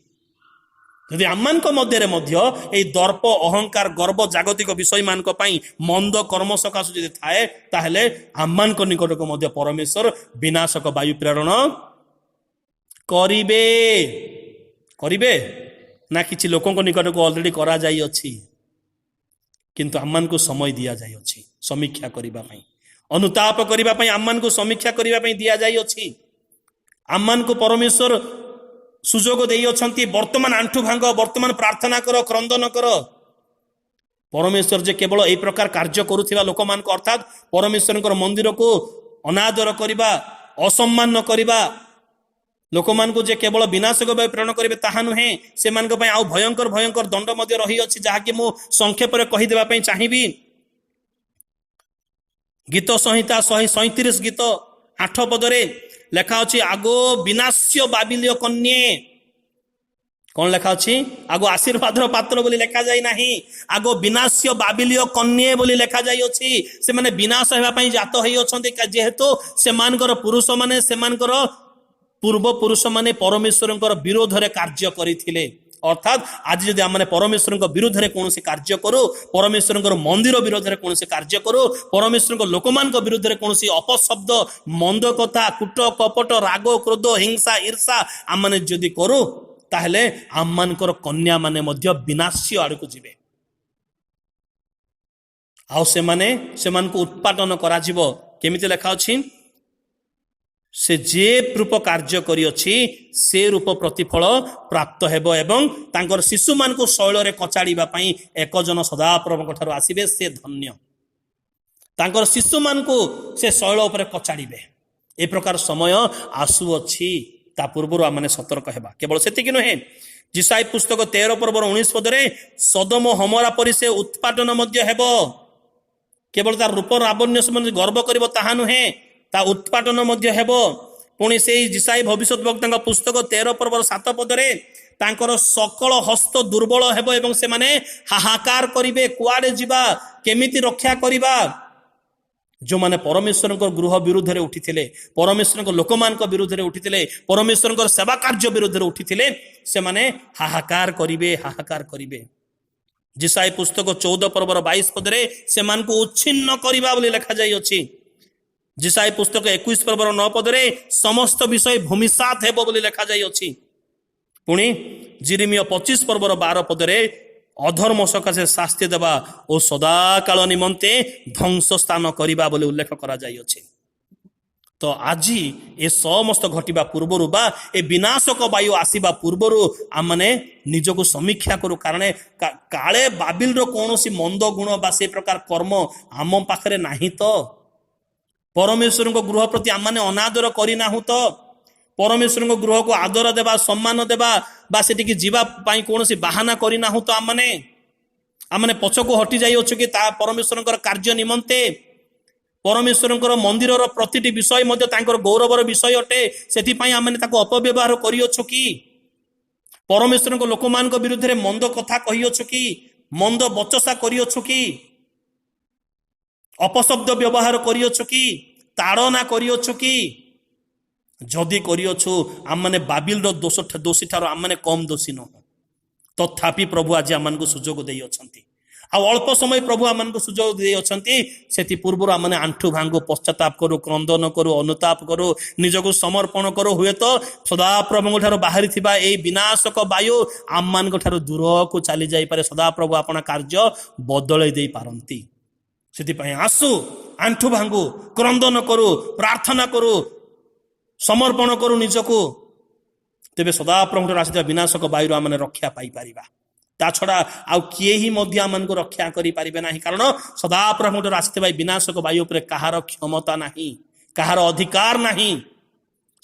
यदि आम्मान को मध्य ए दर्प अहंकार गर्व जागतिक विषय मान को पई मंद कर्म सकाशु जदि थाए ताहले आम्मान को निकट को मध्य परमेश्वर विनाशक वायु प्रेरण करिबे करिबे ना किछि लोकों को निकट को ऑलरेडी करा जाई अछि किंतु आम्मान को समय दिया जाई अछि समीक्षा करिबा पई अनुताप करिबा पई आम्मान को समीक्षा करिबा पई दिया जाई अछि। आम्मान को परमेश्वर सुजोग देई अछंती वर्तमान आंठु भांग वर्तमान प्रार्थना करो क्रंदन करो परमेश्वर जे केवल एई प्रकार कार्य करुथिबा लोक मान को अर्थात परमेश्वर मंदिर को अनादर करिबा असम्मान करिबा लोक मान को जे केवल विनाशक वायु प्रेरण करेंगे ताहा नुहे से मान को आउ भयंकर भयंकर दंड मध्य रही अछि जहाँकि मु संक्षेप रे कहि देबा पई चाहिबी। गीत संहिता 137 गीत 8 पदरे लेखा अछि आगो विनाश्य बाबिलीय कन्ये कौन लेखा अछि आगो आशीर्वाद पात्र बोली लेखा जाई नाही आगो विनाश्य बाबिलीय कन्ये बोली लेखा जाई अछि से माने विनाश हेबा पई जात होई अछंती जेहेतु से मानकर पुरुष माने से मानकर पूर्व पुरुष माने परमेश्वर विरोध रे कार्य करिथिले अर्थात आज जदि आमने परमेश्वर विरोध रे कोनोसी कार्य करू परमेश्वर मंदिर विरोध रे कोनोसी कार्य करू परमेश्वर लोकमान विरोध रे कोनोसी अपशब्द मंद कथा कुट कपट राग क्रोध हिंसा ईर्षा आमने जदि करू ताहले आम्मानकर कन्या माने मध्य विनाश्य आड़ को जिवे आउ से माने सेमान को उत्पादन करा जिवो केमिति लेखा अछि से जे रूप कार्य करिअछि से रूप प्रतिफल प्राप्त हेबो एवं तांकर शिशु मान को शैल रे कचाड़ीबा पई एक जन सदाप्रभु ठारो आसीबे से धन्य तांकर शिशु मान को से शैल ऊपर कचाड़ीबे ए प्रकार समय आसु अछि ता पूर्व आमने सतर्क हेबा। केवल सेतिकी नुहे जिसाई पुस्तक 13 पर्वर 19 पदरे सदम हमरा परि से उत्पादन मध्य हेबो केवल तार रूप लावण्य संबंधी गर्व करिवो ताहा नुहे ता उत्पादन मध्य हेबो। पुणी से जिसाई भविष्यत वक्ता पुस्तक 13 पर्वर 7 पदरे तांकर सकल हस्त दुर्बल हेबो एवं से माने हाहाकार करिवे कुआडे जिबा केमिति रक्षा करिबा जो माने परमेश्वर गृह विरुद्ध रे उठिथिले परमेश्वर लोकमान विरुद्ध रे उठिथिले परमेश्वर सेवा कार्य विरुद्ध रे उठिथिले से माने हाहाकार करिवे। जिसाई पुस्तक 14 पर्वर 22 पदरे से मान को उच्छिन्न करिबा बोली लेखा जाई अछि। जिसाई पुस्तक 21 पर्वर 9 पदरे समस्त विषय भूमिसात हेबो बोली लेखा जाई अछि। पुणी जिरिमिया 25 पर्वर 12 पदरे अधर्म सकाशे शास्ति देवा और सदाकाल निमंते ध्वंस स्थान करिबा बोली उल्लेख करा जाई अछि। तो आज ए समस्त घटिबा पूर्वरु बा ए विनाशक वायु आसीबा पूर्वरु आमने निजको समीक्षा करू कारण काले बाबिल रो कोनोसी मंद गुण बा से प्रकार कर्म आम पाखरे नाही तो परमेश्वर को गृह प्रति आम मैंने अनादर करना तो परमेश्वर को गृह को आदर देवा सम्मान देवा से जीवाई कौन बाहाना करना तो आम मैंने पछको हटि जाइ अच्छु कि परमेश्वर कार्य निमंते परमेश्वर मंदिर प्रति विषय गौरवर विषय अटे से आम अपव्यवहार करियो कि परमेश्वर को लोक मान विरुद्ध में मंद कथा कही कि मंद बचसा करियो कि अपशब्द व्यवहार करियो कि ताड़ना करियो कि जदि करियो आम मैंने बाबिल दोषी ठार आम मैंने कम दोषी नुह तथापि प्रभु आज आम को सुजोग दे अल्प समय प्रभु आम को सुजोग दे पूर्व आम आंठू भांगु पश्चाताप करू क्रंदन करू अनुताप करू निजक समर्पण करू हुए तो सदाप्रभु ठार बाहरी यही विनाशक वायु आम मान दूर को चली जापे सदाप्रभु अपना कार्य बदल दे पारती से आसु आंठू भांगु क्रंदन करू प्रार्थना करू समर्पण करू निजको तेरे सदाप्रभु आसी विनाशक वायु आम रक्षा पाई परिबा ता छड़ा आउ किए ही मध्य आम को रक्षा करि परिबे नाही कारण सदाप्रभु आसी विनाशक वायु पर कहार क्षमता नाही कहार अधिकार नाही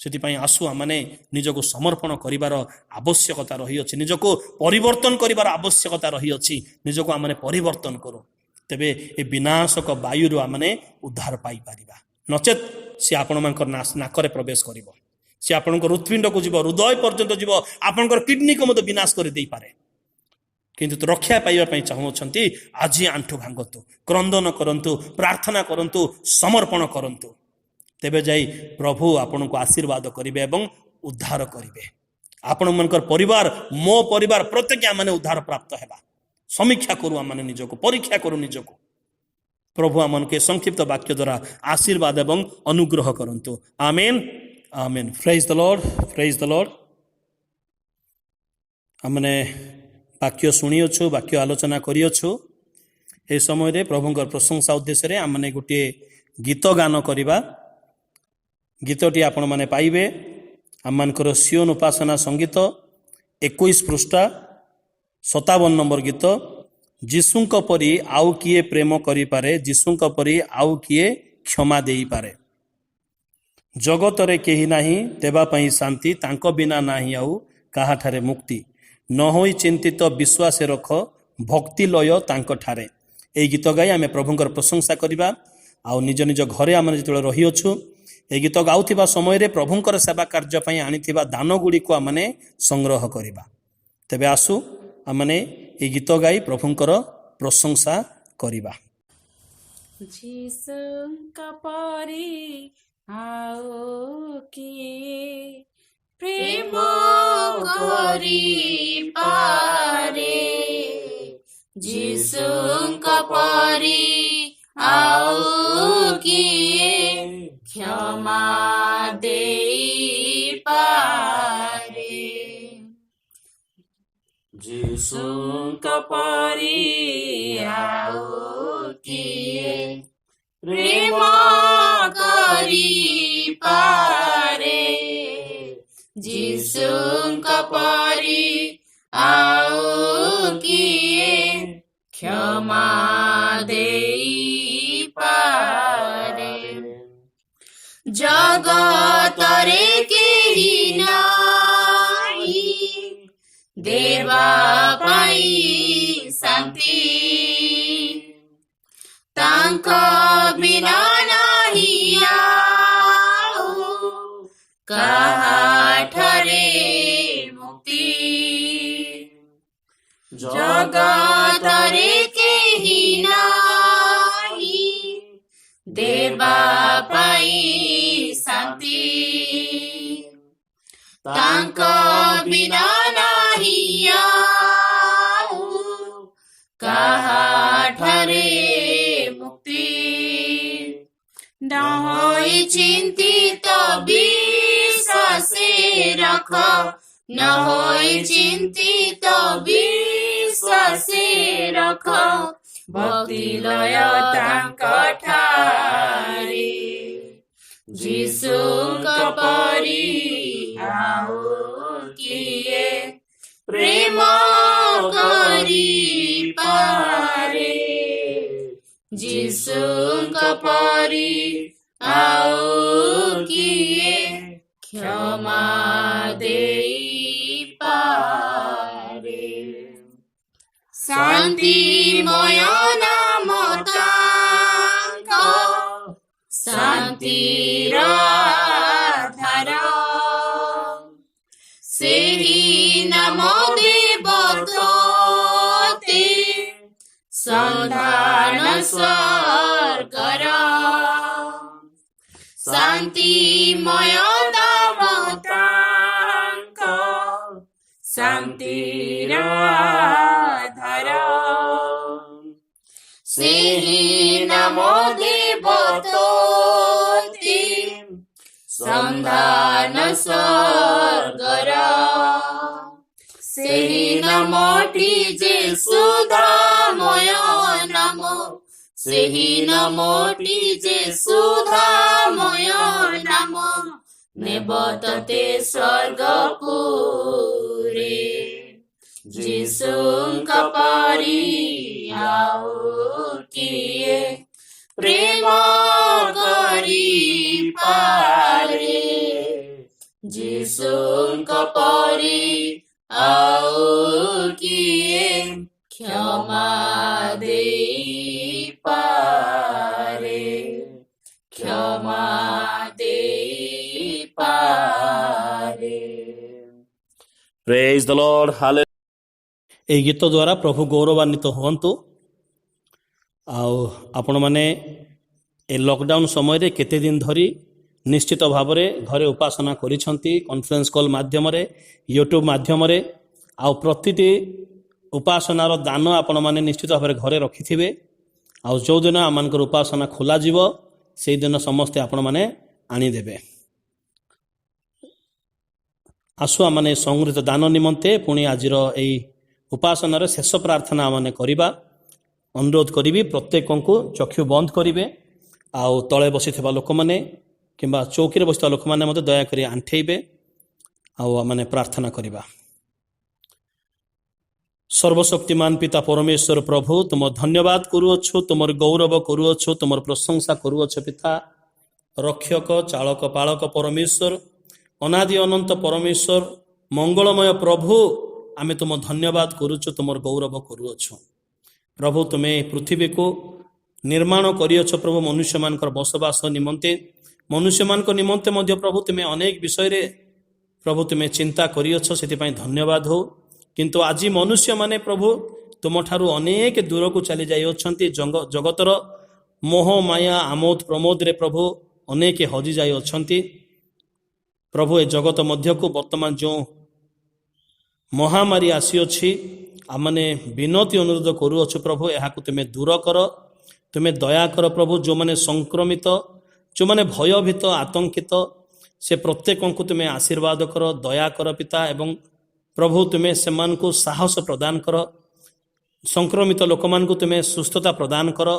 से आसु आम निजको समर्पण करिवार आवश्यकता रही अछि निजको परिवर्तन करिवार आवश्यकता रही अछि निजको आम परिवर्तन करू तेबे ए विनाशक वायु आम उद्धार पाई परिबा नचेत सी आपण नाकरे प्रवेश करिवो सी आपण हृत्पिंड को जीव हृदय पर्यंत जीव आपण किडनी को मत विनाश कर दे पारे किंतु तो रक्षा पाइबा चाहूँगी आज आंठू भांगतु क्रंदन करंतु प्रार्थना करंतु समर्पण करंतु तेबे जाई प्रभु आपण को आशीर्वाद करिवे एवं उद्धार करिवे आपण मनकर परिवार मो परिवार प्रत्येक आम उद्धार प्राप्त हेबा समीक्षा करू आम निजको परीक्षा करू निजको प्रभु आमन के संक्षिप्त वाक्य द्वारा आशीर्वाद एवं अनुग्रह करंतु आमेन आमेन प्रेज द लॉर्ड हमने वाक्य शुणीअछु वाक्य आलोचना करिअछु ए समय प्रभुंकर प्रशंसा उद्देश्य आमने गोटे गीत गान करवा गीतटी आपण माने पाइबे आमनकर सियोन उपासना संगीत 21 पृष्ठा 57 नंबर गीत जीशुंक परी आउ किए प्रेम करि पारे जीशुंक परी आउ किए क्षमा देई पारे जगतरे केही नाही देबा पई शांति तांको बिना नाही आउ काहा ठारे मुक्ति न होई चिंतित विश्वास रख भक्ति लय तांको ठारे ए गीत गाई आमे प्रभुंकर प्रशंसा करिबा आउ निज निज घरे आमे जेतले रही अछु ए गीत गाउथिबा समय रे प्रभुंकर सेवा कार्य पई आनिथिबा दान गुडी को आमे संग्रह करिबा तबे आसु आमे ए गीत गाई प्रभुंकर प्रशंसा करिबा जीसुंका परी आओ किए प्रेम करी पारे जीसुंका परी आओ किए क्षमा देई पारे जीसुंका परी आओ किए प्रेम करी पारे जीसुंका परी आओ किए क्षमा देई पारे जगतरे केही नाही देवा पाई शांति तांको बिना नाही आउ काहा ठारे मुक्ति जगतरे केही नाही देवा पाई शांति तांको बिना नाही आउ काहा ठारे मुक्ति न होई चिंतित विश्वासे रख न होई चिंतित विश्वासे रख भक्ति लय तांको ठारे जीसुंका परी आओ किए प्रेम करी पारे जीसुंका परी ଆଉ କିଏ କ୍ଷମା ଦେଇପାରେ? ଶାନ୍ତିମୟ ନାମ ତାଙ୍କ, ଶାନ୍ତିର ଆଧାର। ସେହି ନାମ ଦେବ ତୋତେ ସନ୍ଧାନ ସ୍ୱର୍ଗର। ଶାନ୍ତିମୟ ନାମ ତାଙ୍କ, ଶାନ୍ତିର ଆଧାର। ସେହି ନାମ ଦେବ ତୋତେ ସନ୍ଧାନ ସ୍ୱର୍ଗର। ସେହି ନାମଟି ଯେ ସୁଧାମୟ ନାମ, ସେହି ନାମଟି ଯେ ସୁଧାମୟ ନାମ, ନେବ ତତେ ସ୍ୱର୍ଗପୁରେ। ଯୀଶୁଙ୍କ ପରି ଆଉ କିଏ ପ୍ରେମ କରିପାରେ? ଯୀଶୁଙ୍କ ପରି ଆଉ କିଏ କ୍ଷମା ଦେଇପାରେ? କ୍ଷମା ଦେଇପାରେ। ପ୍ରେଜ୍ ଦ ଲର୍ଡ, ହାଲେଲୁୟା। ଏହି ଗୀତ ଦ୍ୱାରା ପ୍ରଭୁ ଗୌରବାନ୍ୱିତ ହୁଅନ୍ତୁ। ଆଉ ଆପଣମାନେ ଏ ଲକଡାଉନ୍ ସମୟରେ କେତେ ଦିନ ଧରି ନିଶ୍ଚିତ ଭାବରେ ଘରେ ଉପାସନା କରିଛନ୍ତି, କନଫରେନ୍ସ କଲ୍ ମାଧ୍ୟମରେ, ୟୁଟ୍ୟୁବ୍ ମାଧ୍ୟମରେ। ଆଉ ପ୍ରତିଟି ଉପାସନାର ଦାନ ଆପଣମାନେ ନିଶ୍ଚିତ ଭାବରେ ଘରେ ରଖିଥିବେ। ଆଉ ଯେଉଁଦିନ ଆମମାନଙ୍କର ଉପାସନା ଖୋଲାଯିବ ସେଇଦିନ ସମସ୍ତେ ଆପଣମାନେ ଆଣିଦେବେ। ଆସୁ ଆମମାନେ ସଂଗୃହୀତ ଦାନ ନିମନ୍ତେ ପୁଣି ଆଜିର ଏହି ଉପାସନାର ଶେଷ ପ୍ରାର୍ଥନା ଆମମାନେ କରିବା। ଅନୁରୋଧ କରିବି ପ୍ରତ୍ୟେକଙ୍କୁ ଚକ୍ଷୁ ବନ୍ଦ କରିବେ। ଆଉ ତଳେ ବସିଥିବା ଲୋକମାନେ କିମ୍ବା ଚୌକିରେ ବସିଥିବା ଲୋକମାନେ ମଧ୍ୟ ଦୟାକରି ଆଣ୍ଠେଇବେ। ଆଉ ଆମମାନେ ପ୍ରାର୍ଥନା କରିବା। ସର୍ବଶକ୍ତିମାନ ପିତା ପରମେଶ୍ୱର ପ୍ରଭୁ, ତୁମ ଧନ୍ୟବାଦ କରୁଅଛୁ, ତୁମର ଗୌରବ କରୁଅଛୁ, ତୁମର ପ୍ରଶଂସା କରୁଅଛୁ ପିତା। ରକ୍ଷକ, ଚାଳକ, ପାଳକ ପରମେଶ୍ୱର, ଅନାଦି ଅନନ୍ତ ପରମେଶ୍ୱର, ମଙ୍ଗଳମୟ ପ୍ରଭୁ, ଆମେ ତୁମ ଧନ୍ୟବାଦ କରୁଛୁ, ତୁମର ଗୌରବ କରୁଅଛୁ। ପ୍ରଭୁ ତୁମେ ପୃଥିବୀକୁ ନିର୍ମାଣ କରିଅଛ ପ୍ରଭୁ ମନୁଷ୍ୟମାନଙ୍କର ବସବାସ ନିମନ୍ତେ। ମନୁଷ୍ୟମାନଙ୍କ ନିମନ୍ତେ ମଧ୍ୟ ପ୍ରଭୁ ତୁମେ ଅନେକ ବିଷୟରେ ପ୍ରଭୁ ତୁମେ ଚିନ୍ତା କରିଅଛ, ସେଥିପାଇଁ ଧନ୍ୟବାଦ ହଉ। କିନ୍ତୁ ଆଜି ମନୁଷ୍ୟମାନେ ପ୍ରଭୁ ତୁମଠାରୁ ଅନେକ ଦୂରକୁ ଚାଲି ଯାଇଅଛନ୍ତି। ଜଗତର ମୋହ ମାୟା ଆମୋଦ ପ୍ରମୋଦରେ ପ୍ରଭୁ ଅନେକ ହଜି ଯାଇଅଛନ୍ତି। ପ୍ରଭୁ ଏ ଜଗତ ମଧ୍ୟକୁ ବର୍ତ୍ତମାନ ଯେଉଁ ମହାମାରୀ ଆସିଅଛି, ଆମମାନେ ବିନତି ଅନୁରୋଧ କରୁଅଛୁ ପ୍ରଭୁ, ଏହାକୁ ତୁମେ ଦୂର କର, ତୁମେ ଦୟା କର ପ୍ରଭୁ। ଯେଉଁମାନେ ସଂକ୍ରମିତ, ଯେଉଁମାନେ ଭୟଭୀତ, ଆତଙ୍କିତ, ସେ ପ୍ରତ୍ୟେକଙ୍କୁ ତୁମେ ଆଶୀର୍ବାଦ କର, ଦୟା କର ପିତା। ଏବଂ ପ୍ରଭୁ ତୁମେ ସେମାନଙ୍କୁ ସାହସ ପ୍ରଦାନ କର। ସଂକ୍ରମିତ ଲୋକମାନଙ୍କୁ ତୁମେ ସୁସ୍ଥତା ପ୍ରଦାନ କର।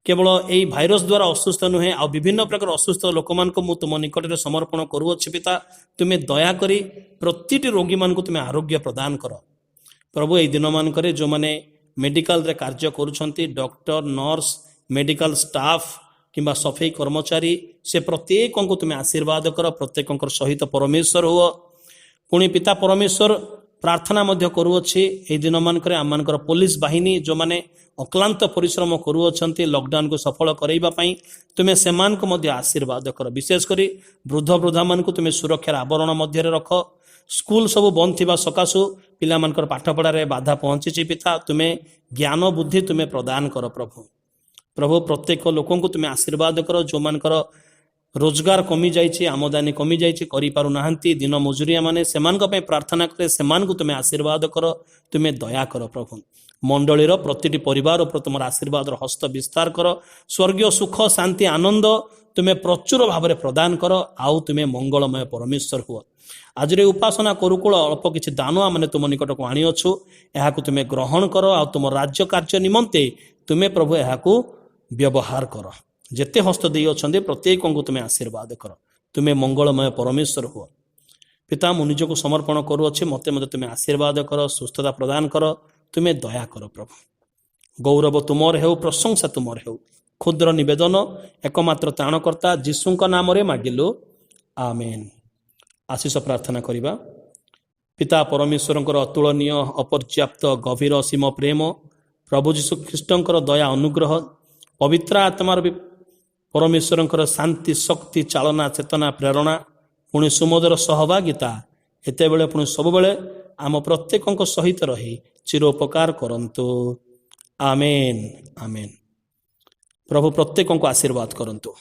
କେବଳ ଏହି ଭାଇରସ୍ ଦ୍ୱାରା ଅସୁସ୍ଥ ନୁହେଁ, ଆଉ ବିଭିନ୍ନ ପ୍ରକାର ଅସୁସ୍ଥ ଲୋକମାନଙ୍କୁ ମୁଁ ତୁମ ନିକଟରେ ସମର୍ପଣ କରୁଅଛି ପିତା। ତୁମେ ଦୟାକରି ପ୍ରତିଟି ରୋଗୀମାନଙ୍କୁ ତୁମେ ଆରୋଗ୍ୟ ପ୍ରଦାନ କର ପ୍ରଭୁ। ଏହି ଦିନମାନଙ୍କରେ ଯେଉଁମାନେ ମେଡ଼ିକାଲରେ କାର୍ଯ୍ୟ କରୁଛନ୍ତି, ଡକ୍ଟର, ନର୍ସ, ମେଡ଼ିକାଲ ଷ୍ଟାଫ୍ କିମ୍ବା ସଫେଇ କର୍ମଚାରୀ, ସେ ପ୍ରତ୍ୟେକଙ୍କୁ ତୁମେ ଆଶୀର୍ବାଦ କର। ପ୍ରତ୍ୟେକଙ୍କର ସହିତ ପରମେଶ୍ୱର ହୁଅ। ପୁଣି ପିତା ପରମେଶ୍ୱର ପ୍ରାର୍ଥନା ମଧ୍ୟ କରୁଅଛି ଏହି ଦିନମାନଙ୍କରେ ଆମମାନଙ୍କର ପୋଲିସ ବାହିନୀ ଯେଉଁମାନେ ଅକ୍ଲାନ୍ତ ପରିଶ୍ରମ କରୁଅଛନ୍ତି ଲକଡାଉନକୁ ସଫଳ କରାଇବା ପାଇଁ, ତୁମେ ସେମାନଙ୍କୁ ମଧ୍ୟ ଆଶୀର୍ବାଦ କର। ବିଶେଷ କରି ବୃଦ୍ଧ ବୃଦ୍ଧାମାନଙ୍କୁ ତୁମେ ସୁରକ୍ଷାର ଆବରଣ ମଧ୍ୟରେ ରଖ। ସ୍କୁଲ ସବୁ ବନ୍ଦ ଥିବା ସକାଶୁ ପିଲାମାନଙ୍କର ପାଠପଢ଼ାରେ ବାଧା ପହଞ୍ଚିଛି ପିତା। ତୁମେ ଜ୍ଞାନ ବୁଦ୍ଧି ତୁମେ ପ୍ରଦାନ କର ପ୍ରଭୁ। ପ୍ରଭୁ ପ୍ରତ୍ୟେକ ଲୋକଙ୍କୁ ତୁମେ ଆଶୀର୍ବାଦ କର। ଯେଉଁମାନଙ୍କର ରୋଜଗାର କମିଯାଇଛି, ଆମଦାନୀ କମିଯାଇଛି, କରିପାରୁନାହାନ୍ତି ଦିନ ମଜୁରିଆ ମାନେ, ସେମାନଙ୍କ ପାଇଁ ପ୍ରାର୍ଥନା କରେ, ସେମାନଙ୍କୁ ତୁମେ ଆଶୀର୍ବାଦ କର, ତୁମେ ଦୟା କର ପ୍ରଭୁ। ମଣ୍ଡଳୀର ପ୍ରତିଟି ପରିବାର ଉପରେ ତୁମର ଆଶୀର୍ବାଦର ହସ୍ତ ବିସ୍ତାର କର। ସ୍ୱର୍ଗୀୟ ସୁଖ, ଶାନ୍ତି, ଆନନ୍ଦ ତୁମେ ପ୍ରଚୁର ଭାବରେ ପ୍ରଦାନ କର। ଆଉ ତୁମେ ମଙ୍ଗଳମୟ ପରମେଶ୍ୱର ହୁଅ। ଆଜିର ଉପାସନା କରୁକୁଳ ଅଳ୍ପ କିଛି ଦାନ ଆମେ ତୁମ ନିକଟକୁ ଆଣିଅଛୁ, ଏହାକୁ ତୁମେ ଗ୍ରହଣ କର। ଆଉ ତୁମ ରାଜ୍ୟ କାର୍ଯ୍ୟ ନିମନ୍ତେ ତୁମେ ପ୍ରଭୁ ଏହାକୁ ବ୍ୟବହାର କର। ଯେତେ ହସ୍ତ ଦେଇଅଛନ୍ତି ପ୍ରତ୍ୟେକଙ୍କୁ ତୁମେ ଆଶୀର୍ବାଦ କର। ତୁମେ ମଙ୍ଗଳମୟ ପରମେଶ୍ୱର ହୁଅ ପିତା। ମୁଁ ନିଜକୁ ସମର୍ପଣ କରୁଅଛି, ମୋତେ ମଧ୍ୟ ତୁମେ ଆଶୀର୍ବାଦ କର, ସୁସ୍ଥତା ପ୍ରଦାନ କର, ତୁମେ ଦୟା କର ପ୍ରଭୁ। ଗୌରବ ତୁମର ହେଉ, ପ୍ରଶଂସା ତୁମର ହେଉ। କ୍ଷୁଦ୍ର ନିବେଦନ ଏକମାତ୍ର ତ୍ରାଣକର୍ତ୍ତା ଯୀଶୁଙ୍କ ନାମରେ ମାଗିଲୁ, ଆମେନ୍। ଆଶିଷ ପ୍ରାର୍ଥନା କରିବା। ପିତା ପରମେଶ୍ୱରଙ୍କର ଅତୁଳନୀୟ ଅପର୍ଯ୍ୟାପ୍ତ ଗଭୀର ଅସୀମ ପ୍ରେମ, ପ୍ରଭୁ ଯୀଶୁ ଖ୍ରୀଷ୍ଟଙ୍କର ଦୟା ଅନୁଗ୍ରହ, ପବିତ୍ର ଆତ୍ମାର ପରମେଶ୍ୱରଙ୍କର ଶାନ୍ତି ଶକ୍ତି ଚାଳନା ଚେତନା ପ୍ରେରଣା ପୁଣି ସୁମଧୁର ସହଭାଗିତା ଏତେବେଳେ ପୁଣି ସବୁବେଳେ ଆମ ପ୍ରତ୍ୟେକଙ୍କ ସହିତ ରହି ଚିର ଉପକାର କରନ୍ତୁ। ଆମେନ୍ ଆମେନ୍। ପ୍ରଭୁ ପ୍ରତ୍ୟେକଙ୍କୁ ଆଶୀର୍ବାଦ କରନ୍ତୁ।